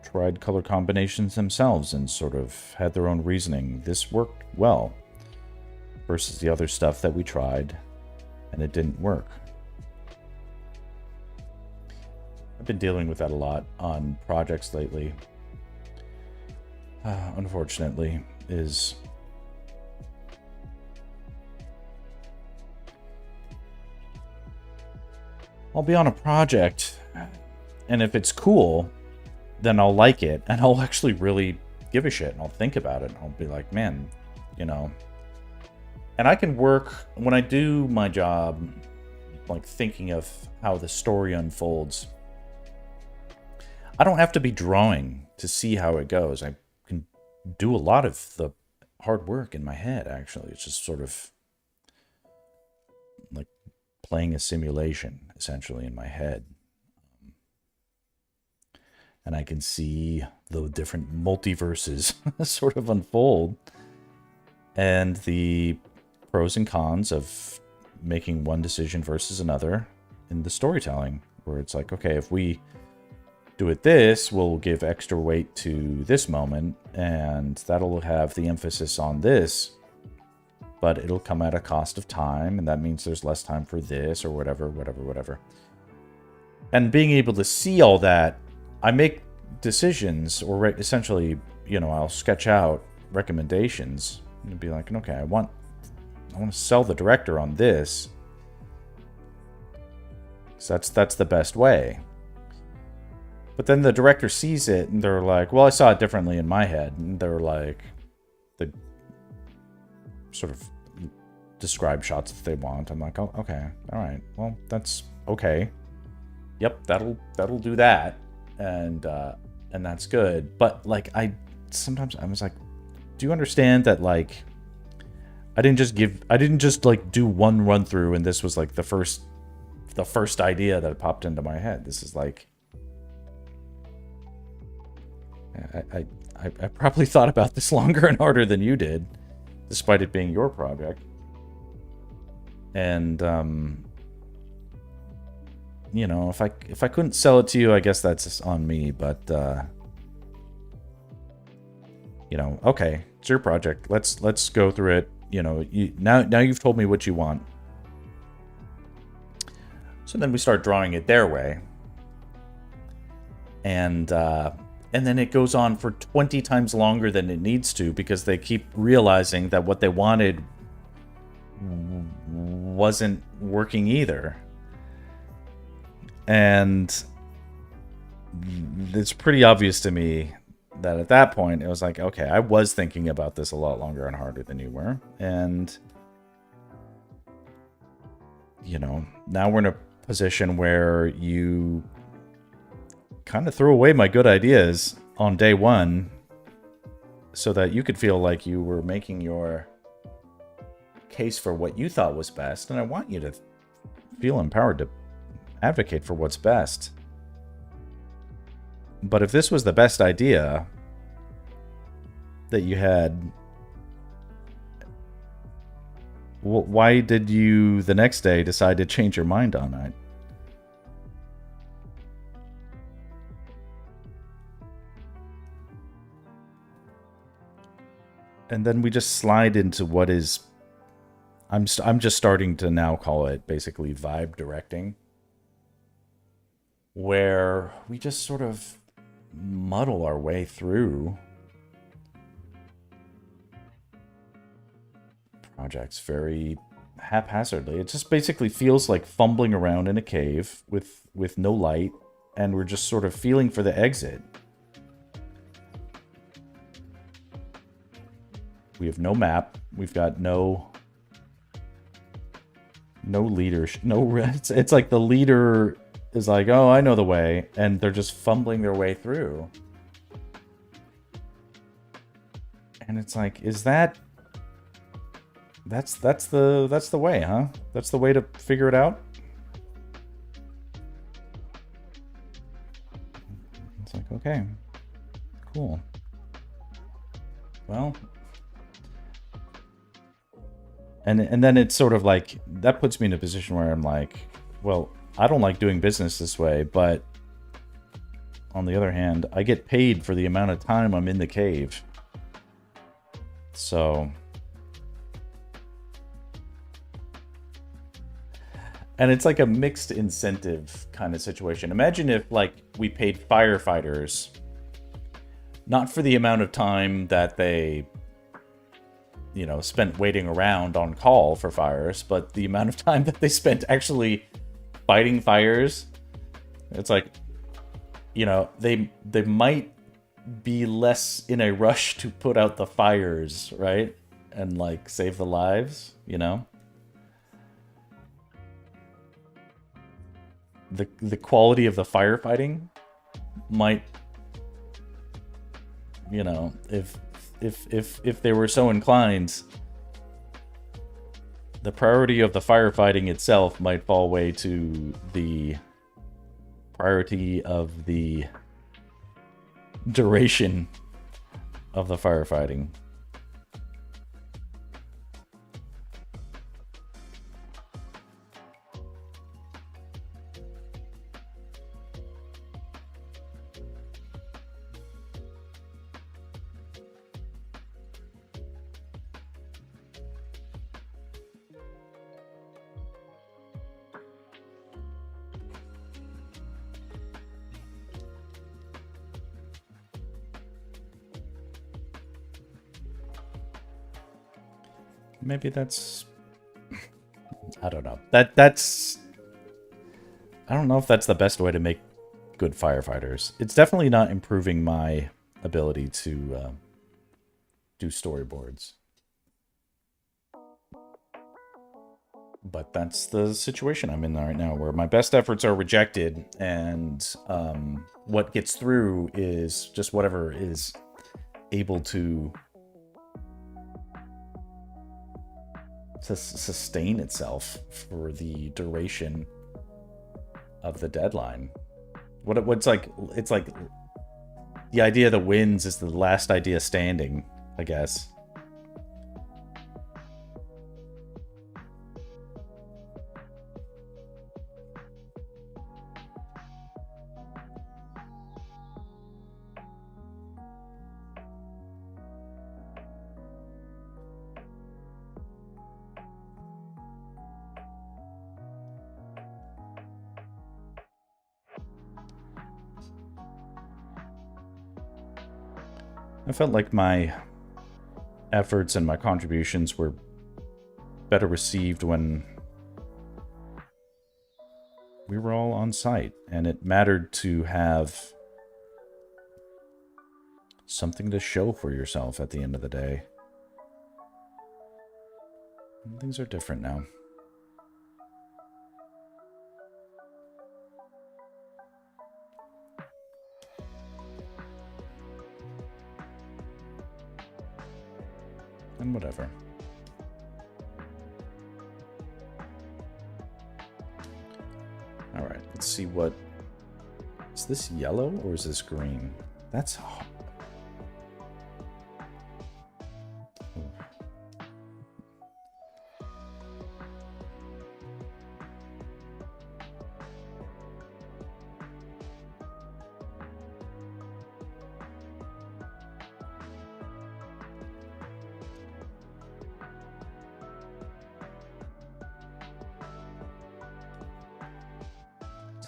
tried color combinations themselves and sort of had their own reasoning. This worked well versus the other stuff that we tried and it didn't work. I've been dealing with that a lot on projects lately. Unfortunately, is I'll be on a project, and if it's cool, then I'll like it, and I'll actually really give a shit, and I'll think about it, and I'll be like, man, you know. And I can work, when I do my job, like thinking of how the story unfolds, I don't have to be drawing to see how it goes. I can do a lot of the hard work in my head, actually. It's just sort of like playing a simulation, essentially, in my head. And I can see the different multiverses sort of unfold. And the pros and cons of making one decision versus another in the storytelling. Where it's like, okay, if we do it this, we'll give extra weight to this moment. And that'll have the emphasis on this. But it'll come at a cost of time. And that means there's less time for this or whatever. And being able to see all that, I make decisions, or essentially, you know, I'll sketch out recommendations and be like, okay, I want to sell the director on this. So that's the best way. But then the director sees it and they're like, well, I saw it differently in my head. And they're like, they sort of describe shots that they want. I'm like, oh, okay, all right, well, that's okay. Yep, that'll do that. And that's good. But like, sometimes I was like, do you understand that, like, I didn't just like do one run through and this was like the first idea that popped into my head. This is like, I probably thought about this longer and harder than you did, despite it being your project. And you know, if I couldn't sell it to you, I guess that's on me. But you know, okay, it's your project. Let's go through it. You know, now you've told me what you want. So then we start drawing it their way, and then it goes on for 20 times longer than it needs to because they keep realizing that what they wanted wasn't working either. And it's pretty obvious to me that at that point it was like, okay, I was thinking about this a lot longer and harder than you were. And, you know, now we're in a position where you kind of threw away my good ideas on day one so that you could feel like you were making your case for what you thought was best. And I want you to feel empowered to advocate for what's best. But if this was the best idea that you had, why did you the next day decide to change your mind on it? And then we just slide into what is, I'm just starting to now call it basically vibe directing, where we just sort of muddle our way through projects very haphazardly. It just basically feels like fumbling around in a cave with no light, and we're just sort of feeling for the exit. We have no map. We've got no leader. It's like the leader is like, oh, I know the way, and they're just fumbling their way through. And it's like, is that's the way, huh? That's the way to figure it out? It's like, okay, cool. Well, and then it's sort of like, that puts me in a position where I'm like, well, I don't like doing business this way, but on the other hand, I get paid for the amount of time I'm in the cave. So, and it's like a mixed incentive kind of situation. Imagine if, like, we paid firefighters not for the amount of time that they, you know, spent waiting around on call for fires, but the amount of time that they spent actually fighting fires. It's like, you know, they might be less in a rush to put out the fires, right? And like save the lives, you know? The quality of the firefighting might, you know, if they were so inclined, the priority of the firefighting itself might fall way to the priority of the duration of the firefighting. Maybe that's, I don't know. That's I don't know if that's the best way to make good firefighters. It's definitely not improving my ability to do storyboards. But that's the situation I'm in right now, where my best efforts are rejected, and what gets through is just whatever is able to sustain itself for the duration of the deadline. What's like, it's like the idea that wins is the last idea standing, I guess. I felt like my efforts and my contributions were better received when we were all on site, and it mattered to have something to show for yourself at the end of the day. Things are different now. And whatever. Alright, let's see what... Is this yellow or is this green? That's...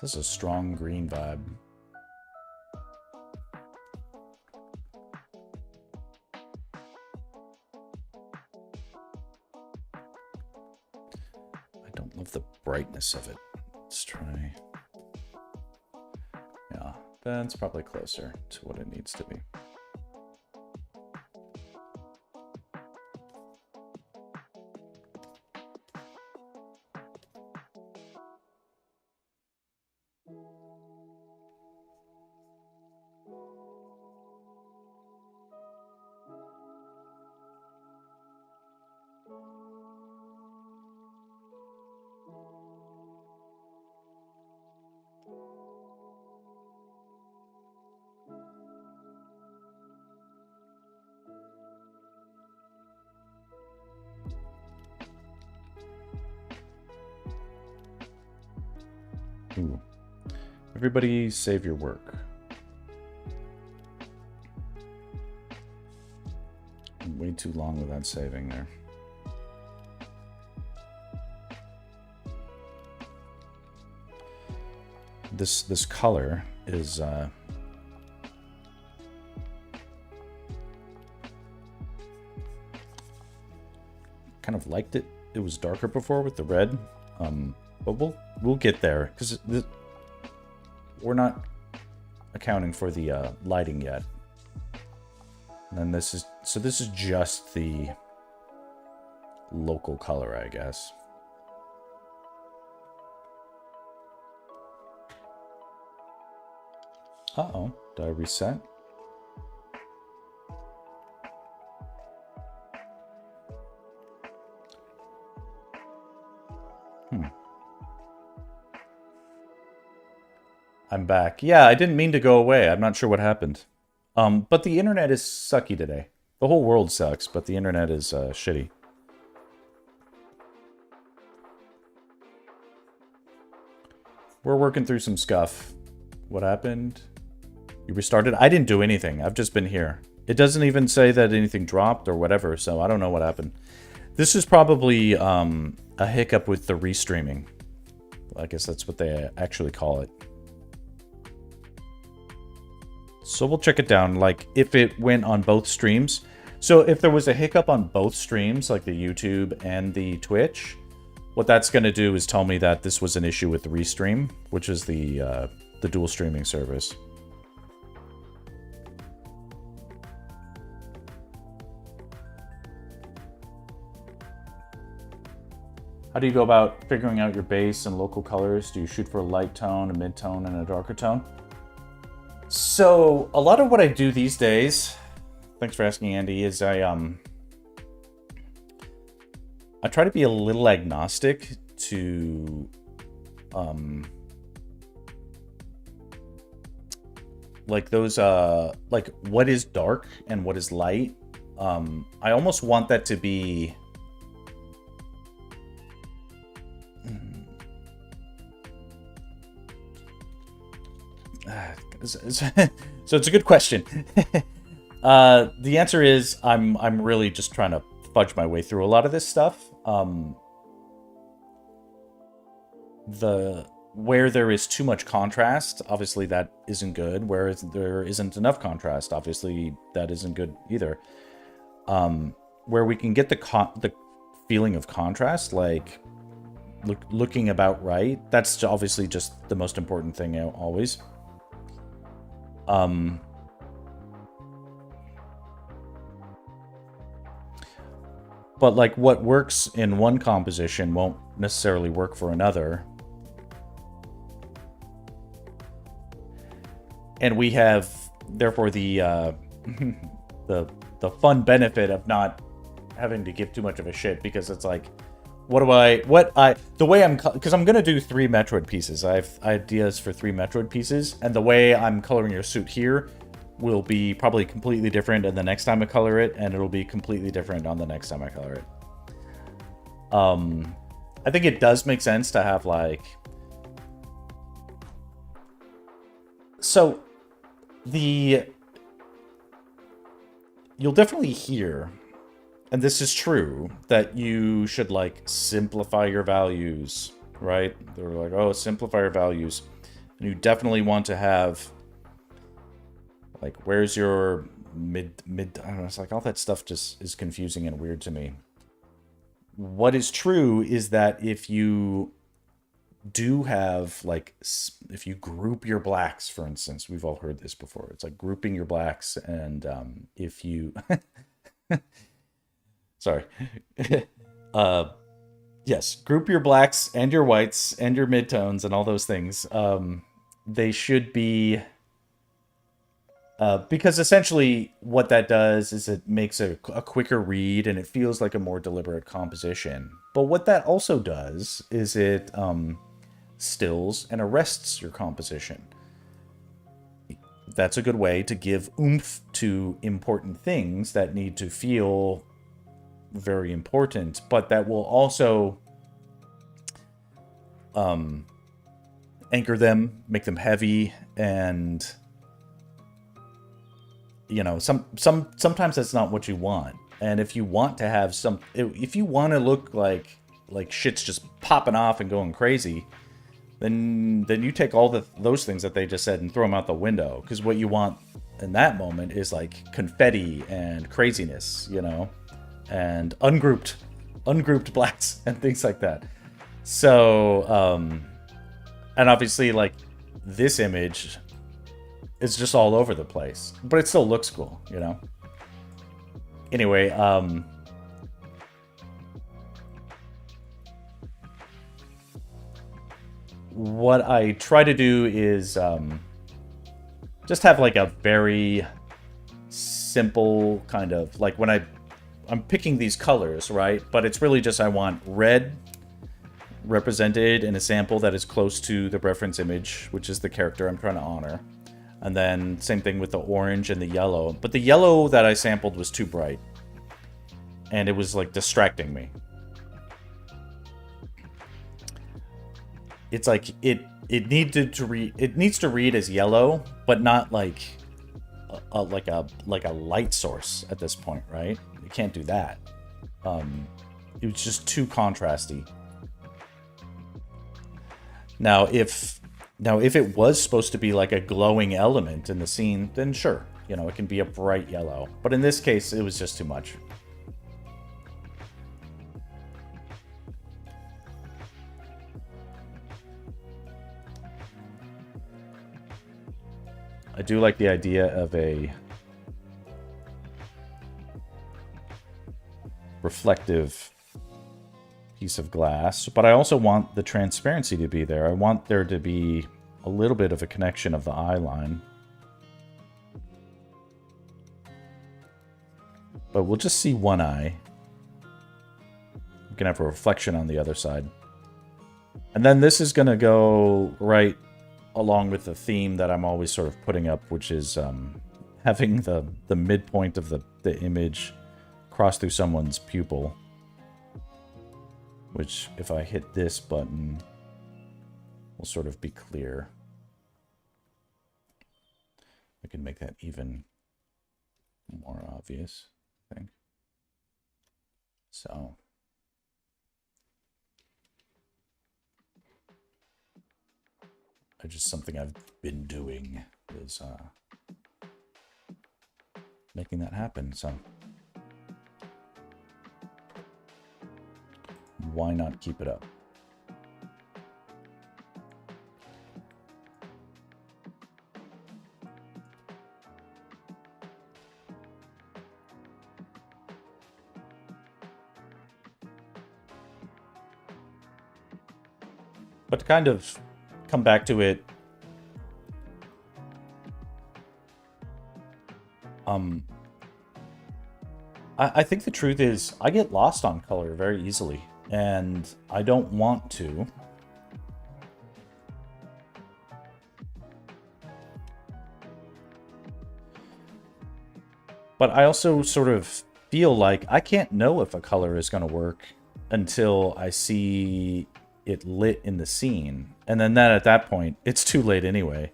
This is a strong green vibe. I don't love the brightness of it. Let's try. Yeah, that's probably closer to what it needs to be. Ooh. Everybody save your work. Way too long without saving there. This color is kind of liked it. It was darker before with the red. But we'll get there because we're not accounting for the lighting yet. And then this is just the local color, I guess. Uh-oh, did I reset? I'm back. Yeah, I didn't mean to go away. I'm not sure what happened. But the internet is sucky today. The whole world sucks, but the internet is shitty. We're working through some scuff. What happened? You restarted? I didn't do anything. I've just been here. It doesn't even say that anything dropped or whatever, so I don't know what happened. This is probably a hiccup with the restreaming. I guess that's what they actually call it. So we'll check it down, like, if it went on both streams. So if there was a hiccup on both streams, like the YouTube and the Twitch, what that's going to do is tell me that this was an issue with the Restream, which is the dual streaming service. How do you go about figuring out your base and local colors? Do you shoot for a light tone, a mid-tone, and a darker tone? So, a lot of what I do these days, thanks for asking, Andy, is I try to be a little agnostic to, like those, like what is dark and what is light. I almost want that to be... So it's a good question. The answer is I'm really just trying to fudge my way through a lot of this stuff. The where there is too much contrast, obviously that isn't good. Where there isn't enough contrast, obviously that isn't good either. Where we can get the feeling of contrast, like looking about right, that's obviously just the most important thing always. But like what works in one composition won't necessarily work for another. And we have, therefore, the the fun benefit of not having to give too much of a shit, because it's like, the way I'm, because I'm gonna do 3 Metroid pieces. I have ideas for 3 Metroid pieces, and the way I'm coloring your suit here will be probably completely different, and the next time I color it, and it'll be completely different on the next time I color it. I think it does make sense to have like, so you'll definitely hear, and this is true, that you should like simplify your values, right? They're like, oh, simplify your values. And you definitely want to have like, where's your mid, I don't know, it's like all that stuff just is confusing and weird to me. What is true is that if you do have, like, if you group your blacks, for instance, we've all heard this before. It's like grouping your blacks, and if you... Sorry. Yes, group your blacks and your whites and your midtones and all those things. They should be... because essentially what that does is it makes a quicker read, and it feels like a more deliberate composition. But what that also does is it stills and arrests your composition. That's a good way to give oomph to important things that need to feel very important, but that will also anchor them, make them heavy, and... you know, sometimes that's not what you want. And if you want to have if you want to look like shit's just popping off and going crazy, then you take all those things that they just said and throw them out the window. Because what you want in that moment is like confetti and craziness, you know, and ungrouped blacks and things like that. So, and obviously, like, this image, it's just all over the place, but it still looks cool, you know? Anyway, what I try to do is just have like a very simple kind of, like, when I'm picking these colors, right? But it's really just, I want red represented in a sample that is close to the reference image, which is the character I'm trying to honor. And then same thing with the orange and the yellow. But the yellow that I sampled was too bright, and it was like distracting me. It's like it needs to read as yellow, but not like a light source at this point, right? You can't do that. It was just too contrasty. Now if it was supposed to be like a glowing element in the scene, then sure, you know, it can be a bright yellow. But in this case, it was just too much. I do like the idea of a reflective piece of glass, but I also want the transparency to be there. I want there to be a little bit of a connection of the eye line. But we'll just see one eye. We can have a reflection on the other side. And then this is going to go right along with the theme that I'm always sort of putting up, which is having the midpoint of the image cross through someone's pupil. Which, if I hit this button, will sort of be clear. I can make that even more obvious, I think. So. just something I've been doing is making that happen. So why not keep it up? But to kind of come back to it, I think the truth is I get lost on color very easily, and I don't want to. But I also sort of feel like I can't know if a color is going to work until I see it lit in the scene. And then at that point, it's too late anyway.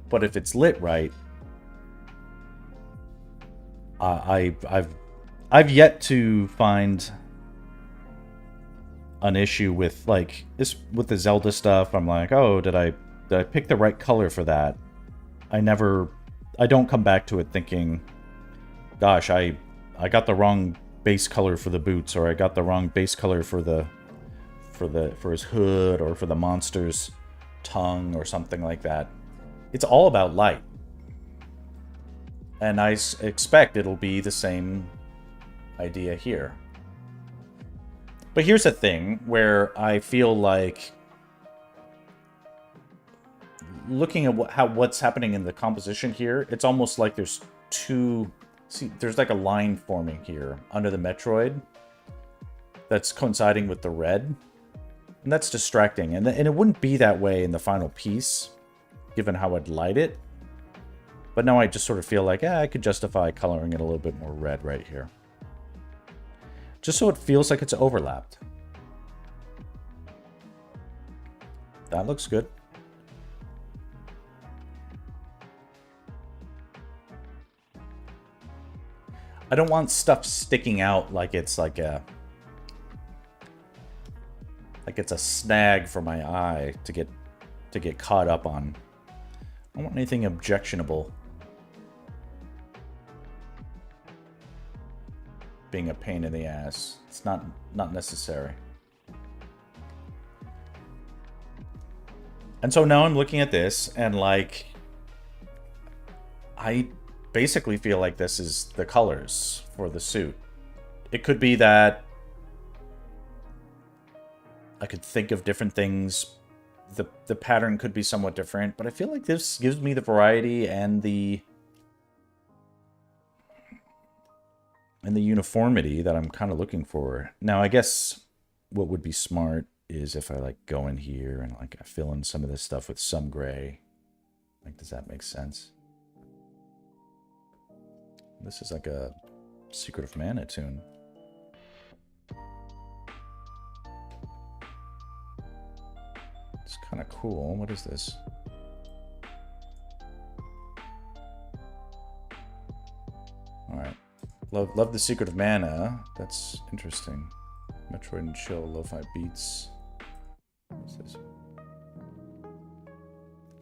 But if it's lit right, I've yet to find an issue with like this with the Zelda stuff. I'm like, oh, did I pick the right color for that? I don't come back to it thinking, gosh, I got the wrong base color for the boots, or I got the wrong base color for his hood, or for the monster's tongue, or something like that. It's all about light. And I expect it'll be the same idea here. But here's a thing where I feel like looking at what's happening in the composition here, it's almost like there's there's like a line forming here under the Metroid that's coinciding with the red. And that's distracting. And it wouldn't be that way in the final piece, given how I'd light it. But now I just sort of feel like, I could justify coloring it a little bit more red right here. Just so it feels like it's overlapped. That looks good. I don't want stuff sticking out like it's like it's a snag for my eye to get caught up on. I don't want anything objectionable being a pain in the ass. It's not necessary. And so now I'm looking at this, and like, I basically feel like this is the colors for the suit. It could be that I could think of different things. The pattern could be somewhat different, but I feel like this gives me the variety and the uniformity that I'm kind of looking for. Now, I guess what would be smart is if I like go in here and like I fill in some of this stuff with some gray. Like, does that make sense? This is like a Secret of Mana tune. It's kind of cool. What is this? Alright. Love the Secret of Mana. That's interesting. Metroid and chill, lo-fi beats. What's this?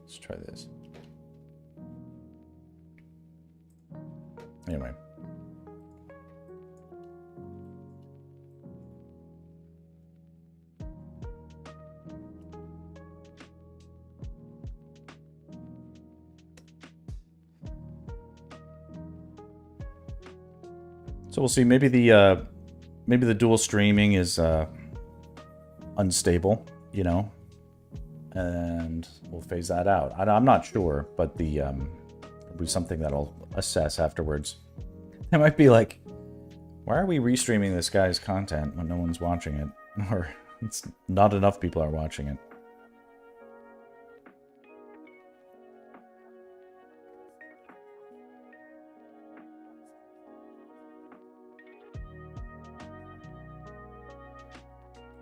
Let's try this. Anyway. So we'll see. Maybe the dual streaming is unstable, you know, and we'll phase that out. I'm not sure, but it'll be something that I'll assess afterwards. It might be like, why are we restreaming this guy's content when no one's watching it, or it's not enough people are watching it?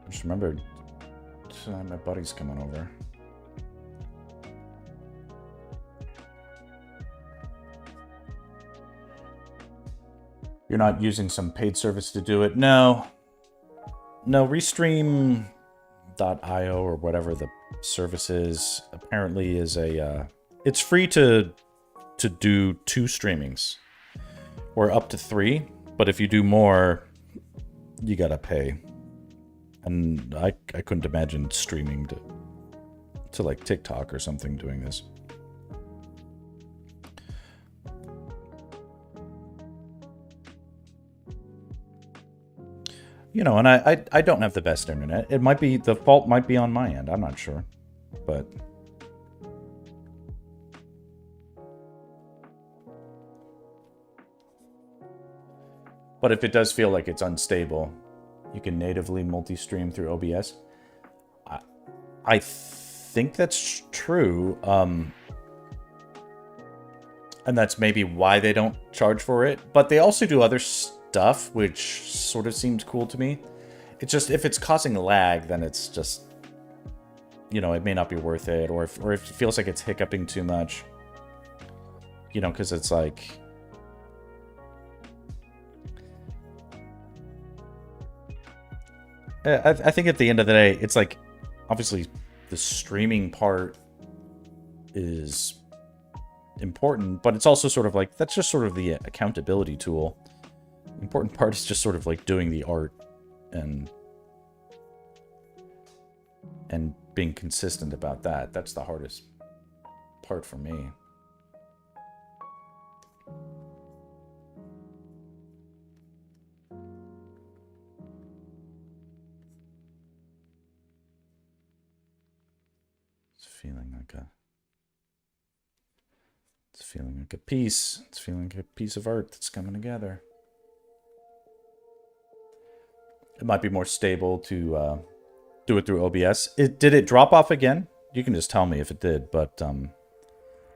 Just remembered my buddy's coming over. You're not using some paid service to do it. No. No, Restream.io or whatever the service is apparently is a... it's free to do 2 streamings. Or up to 3. But if you do more, you gotta pay. And I couldn't imagine streaming to like TikTok or something doing this. You know, and I don't have the best internet. It might be, the fault might be on my end. I'm not sure. But... but if it does feel like it's unstable, you can natively multi-stream through OBS. I think that's true. And that's maybe why they don't charge for it. But they also do other stuff, which sort of seems cool to me. It's just, if it's causing lag, then it's just, you know, it may not be worth it. Or if it feels like it's hiccuping too much. You know, because it's like... I think at the end of the day, it's like, obviously, the streaming part is important, but it's also sort of like, that's just sort of the accountability tool. The important part is just sort of like doing the art and being consistent about that. That's the hardest part for me. Feeling like a piece. It's feeling like a piece of art that's coming together. It might be more stable to do it through OBS. Did it drop off again? You can just tell me if it did, but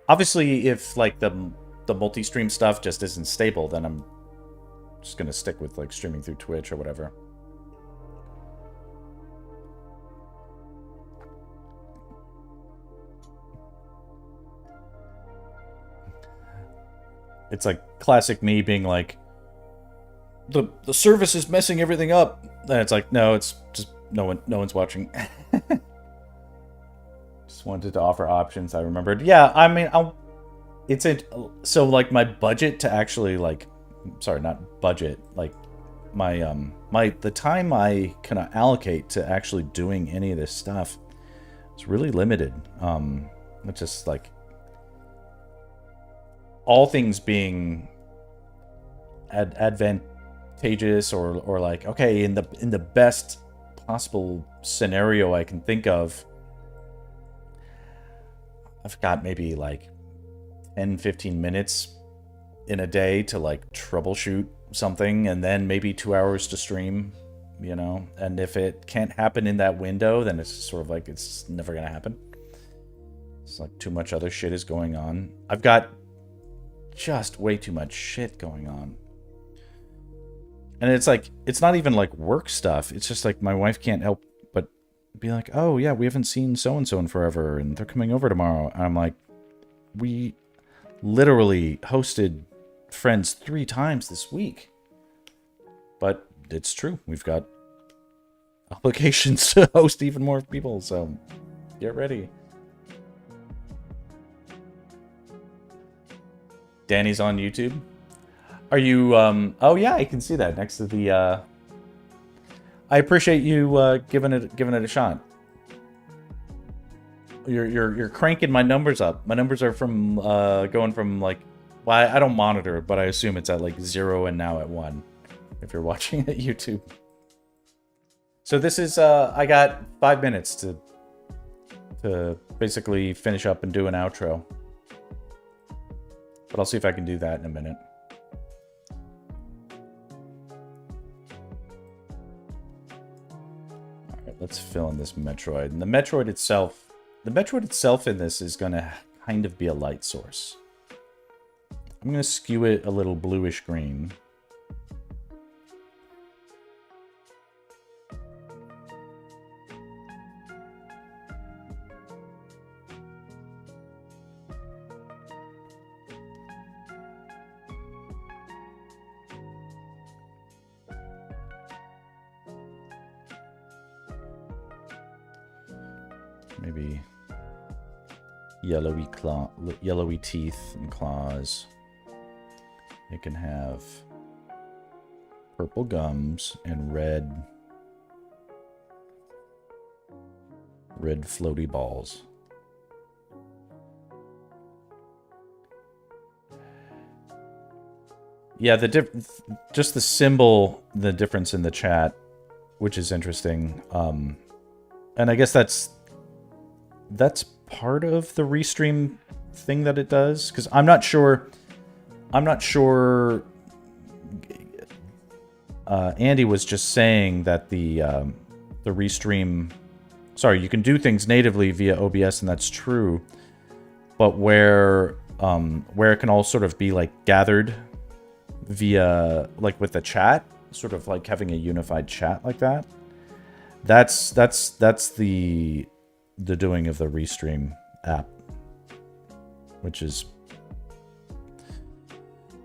obviously if like the multi-stream stuff just isn't stable, then I'm just gonna stick with like streaming through Twitch or whatever. It's like classic me being like, the service is messing everything up. And it's like, no, it's just no one's watching. Just wanted to offer options. I remembered. Yeah, I mean, so like my budget to actually like, sorry, not budget, like the time I can allocate to actually doing any of this stuff is really limited. It's just like, all things being advantageous or like, okay, in the best possible scenario I can think of, I've got maybe like 10-15 minutes in a day to like troubleshoot something, and then maybe 2 hours to stream, you know. And if it can't happen in that window, then it's sort of like it's never gonna happen. It's like too much other shit is going on. I've got just way too much shit going on. And it's like, it's not even like work stuff. It's just like my wife can't help but be like, oh yeah, we haven't seen so-and-so in forever and they're coming over tomorrow. And I'm like, we literally hosted friends 3 times this week. But it's true. We've got obligations to host even more people. So get ready. Danny's on YouTube. Are you, oh yeah, I can see that next to the, I appreciate you, giving it a shot. You're cranking my numbers up. My numbers are from, going from like, well, I don't monitor it, but I assume it's at like 0 and now at 1, if you're watching at YouTube. So this is, I got 5 minutes to basically finish up and do an outro. But I'll see if I can do that in a minute. Alright, let's fill in this Metroid. And the Metroid itself in this is going to kind of be a light source. I'm going to skew it a little bluish green. Maybe yellowy teeth and claws. It can have purple gums and red floaty balls. Yeah, just the symbol, the difference in the chat, which is interesting. And I guess that's part of the restream thing that it does, because I'm not sure. Andy was just saying that the restream. Sorry, you can do things natively via OBS, and that's true. But where it can all sort of be like gathered via, like with the chat, sort of like having a unified chat like that. That's the doing of the Restream app, which is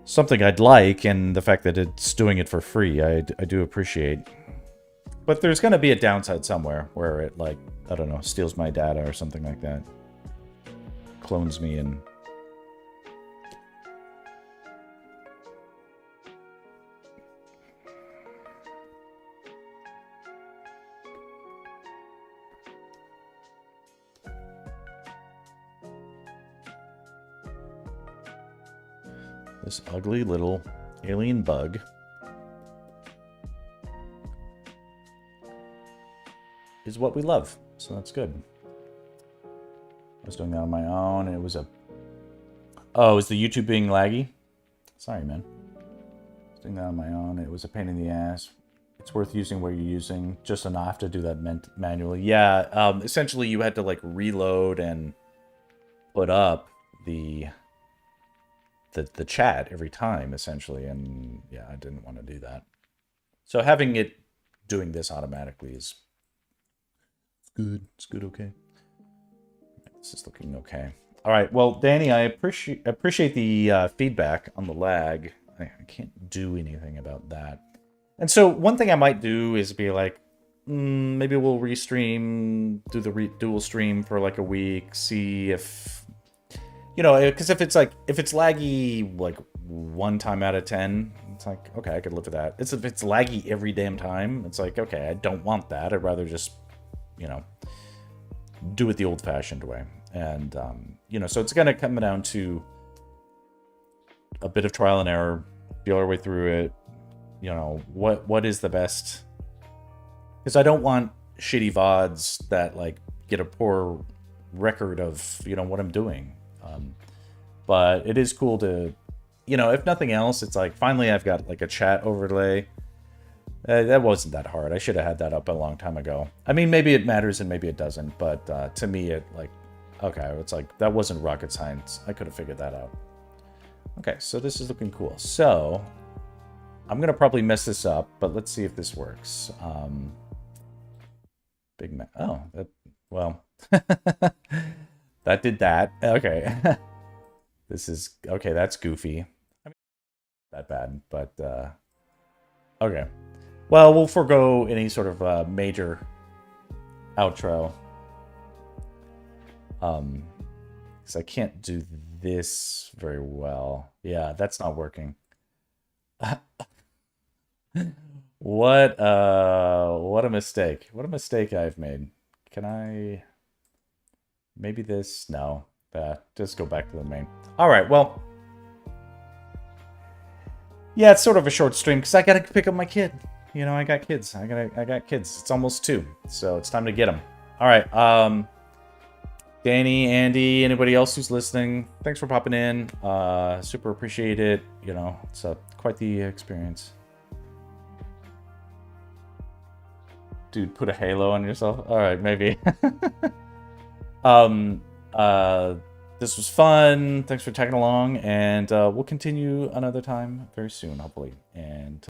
something I'd like, and the fact that it's doing it for free, I do appreciate. But there's going to be a downside somewhere where it, like, I don't know, steals my data or something like that. Clones me and... This ugly little alien bug is what we love, so that's good. I was doing that on my own, and it was a... Oh, is the YouTube being laggy? Sorry, man. I was doing that on my own. It was a pain in the ass. It's worth using what you're using, just enough to do that manually. Yeah, essentially you had to, like, reload and put up the chat every time, essentially, and yeah, I didn't want to do that. So having it doing this automatically is good. It's good, okay. This is looking okay. All right, well, Danny, I appreciate the feedback on the lag. I can't do anything about that. And so one thing I might do is be like, maybe we'll restream, do the dual stream for like a week, see if... You know, because if it's laggy like 1 time out of 10, it's like, okay, I could live with that. If it's laggy every damn time, it's like, okay, I don't want that. I'd rather just, you know, do it the old-fashioned way. And, you know, so it's going to come down to a bit of trial and error, feel our way through it. You know, what is the best? Because I don't want shitty VODs that, like, get a poor record of, you know, what I'm doing. But it is cool to, you know, if nothing else, it's like, finally I've got like a chat overlay. That wasn't that hard. I should have had that up a long time ago. I mean, maybe it matters and maybe it doesn't, but to me, it like, okay, it's like, that wasn't rocket science. I could have figured that out. Okay, so this is looking cool. So I'm going to probably mess this up, but let's see if this works. Oh, that, well, that did that. Okay. This is, okay, that's goofy. I mean, not that bad, but, okay. Well, we'll forego any sort of major outro. Because I can't do this very well. Yeah, that's not working. What a mistake. What a mistake I've made. Can I... Maybe this? No. Just go back to the main. All right, well. Yeah, it's sort of a short stream because I gotta pick up my kid. You know, I got kids. I got kids. It's almost 2, so it's time to get them. All right. Danny, Andy, anybody else who's listening, thanks for popping in. Super appreciate it. You know, it's quite the experience. Dude, put a halo on yourself. All right, maybe. This was fun. Thanks for tagging along, and we'll continue another time very soon, hopefully. And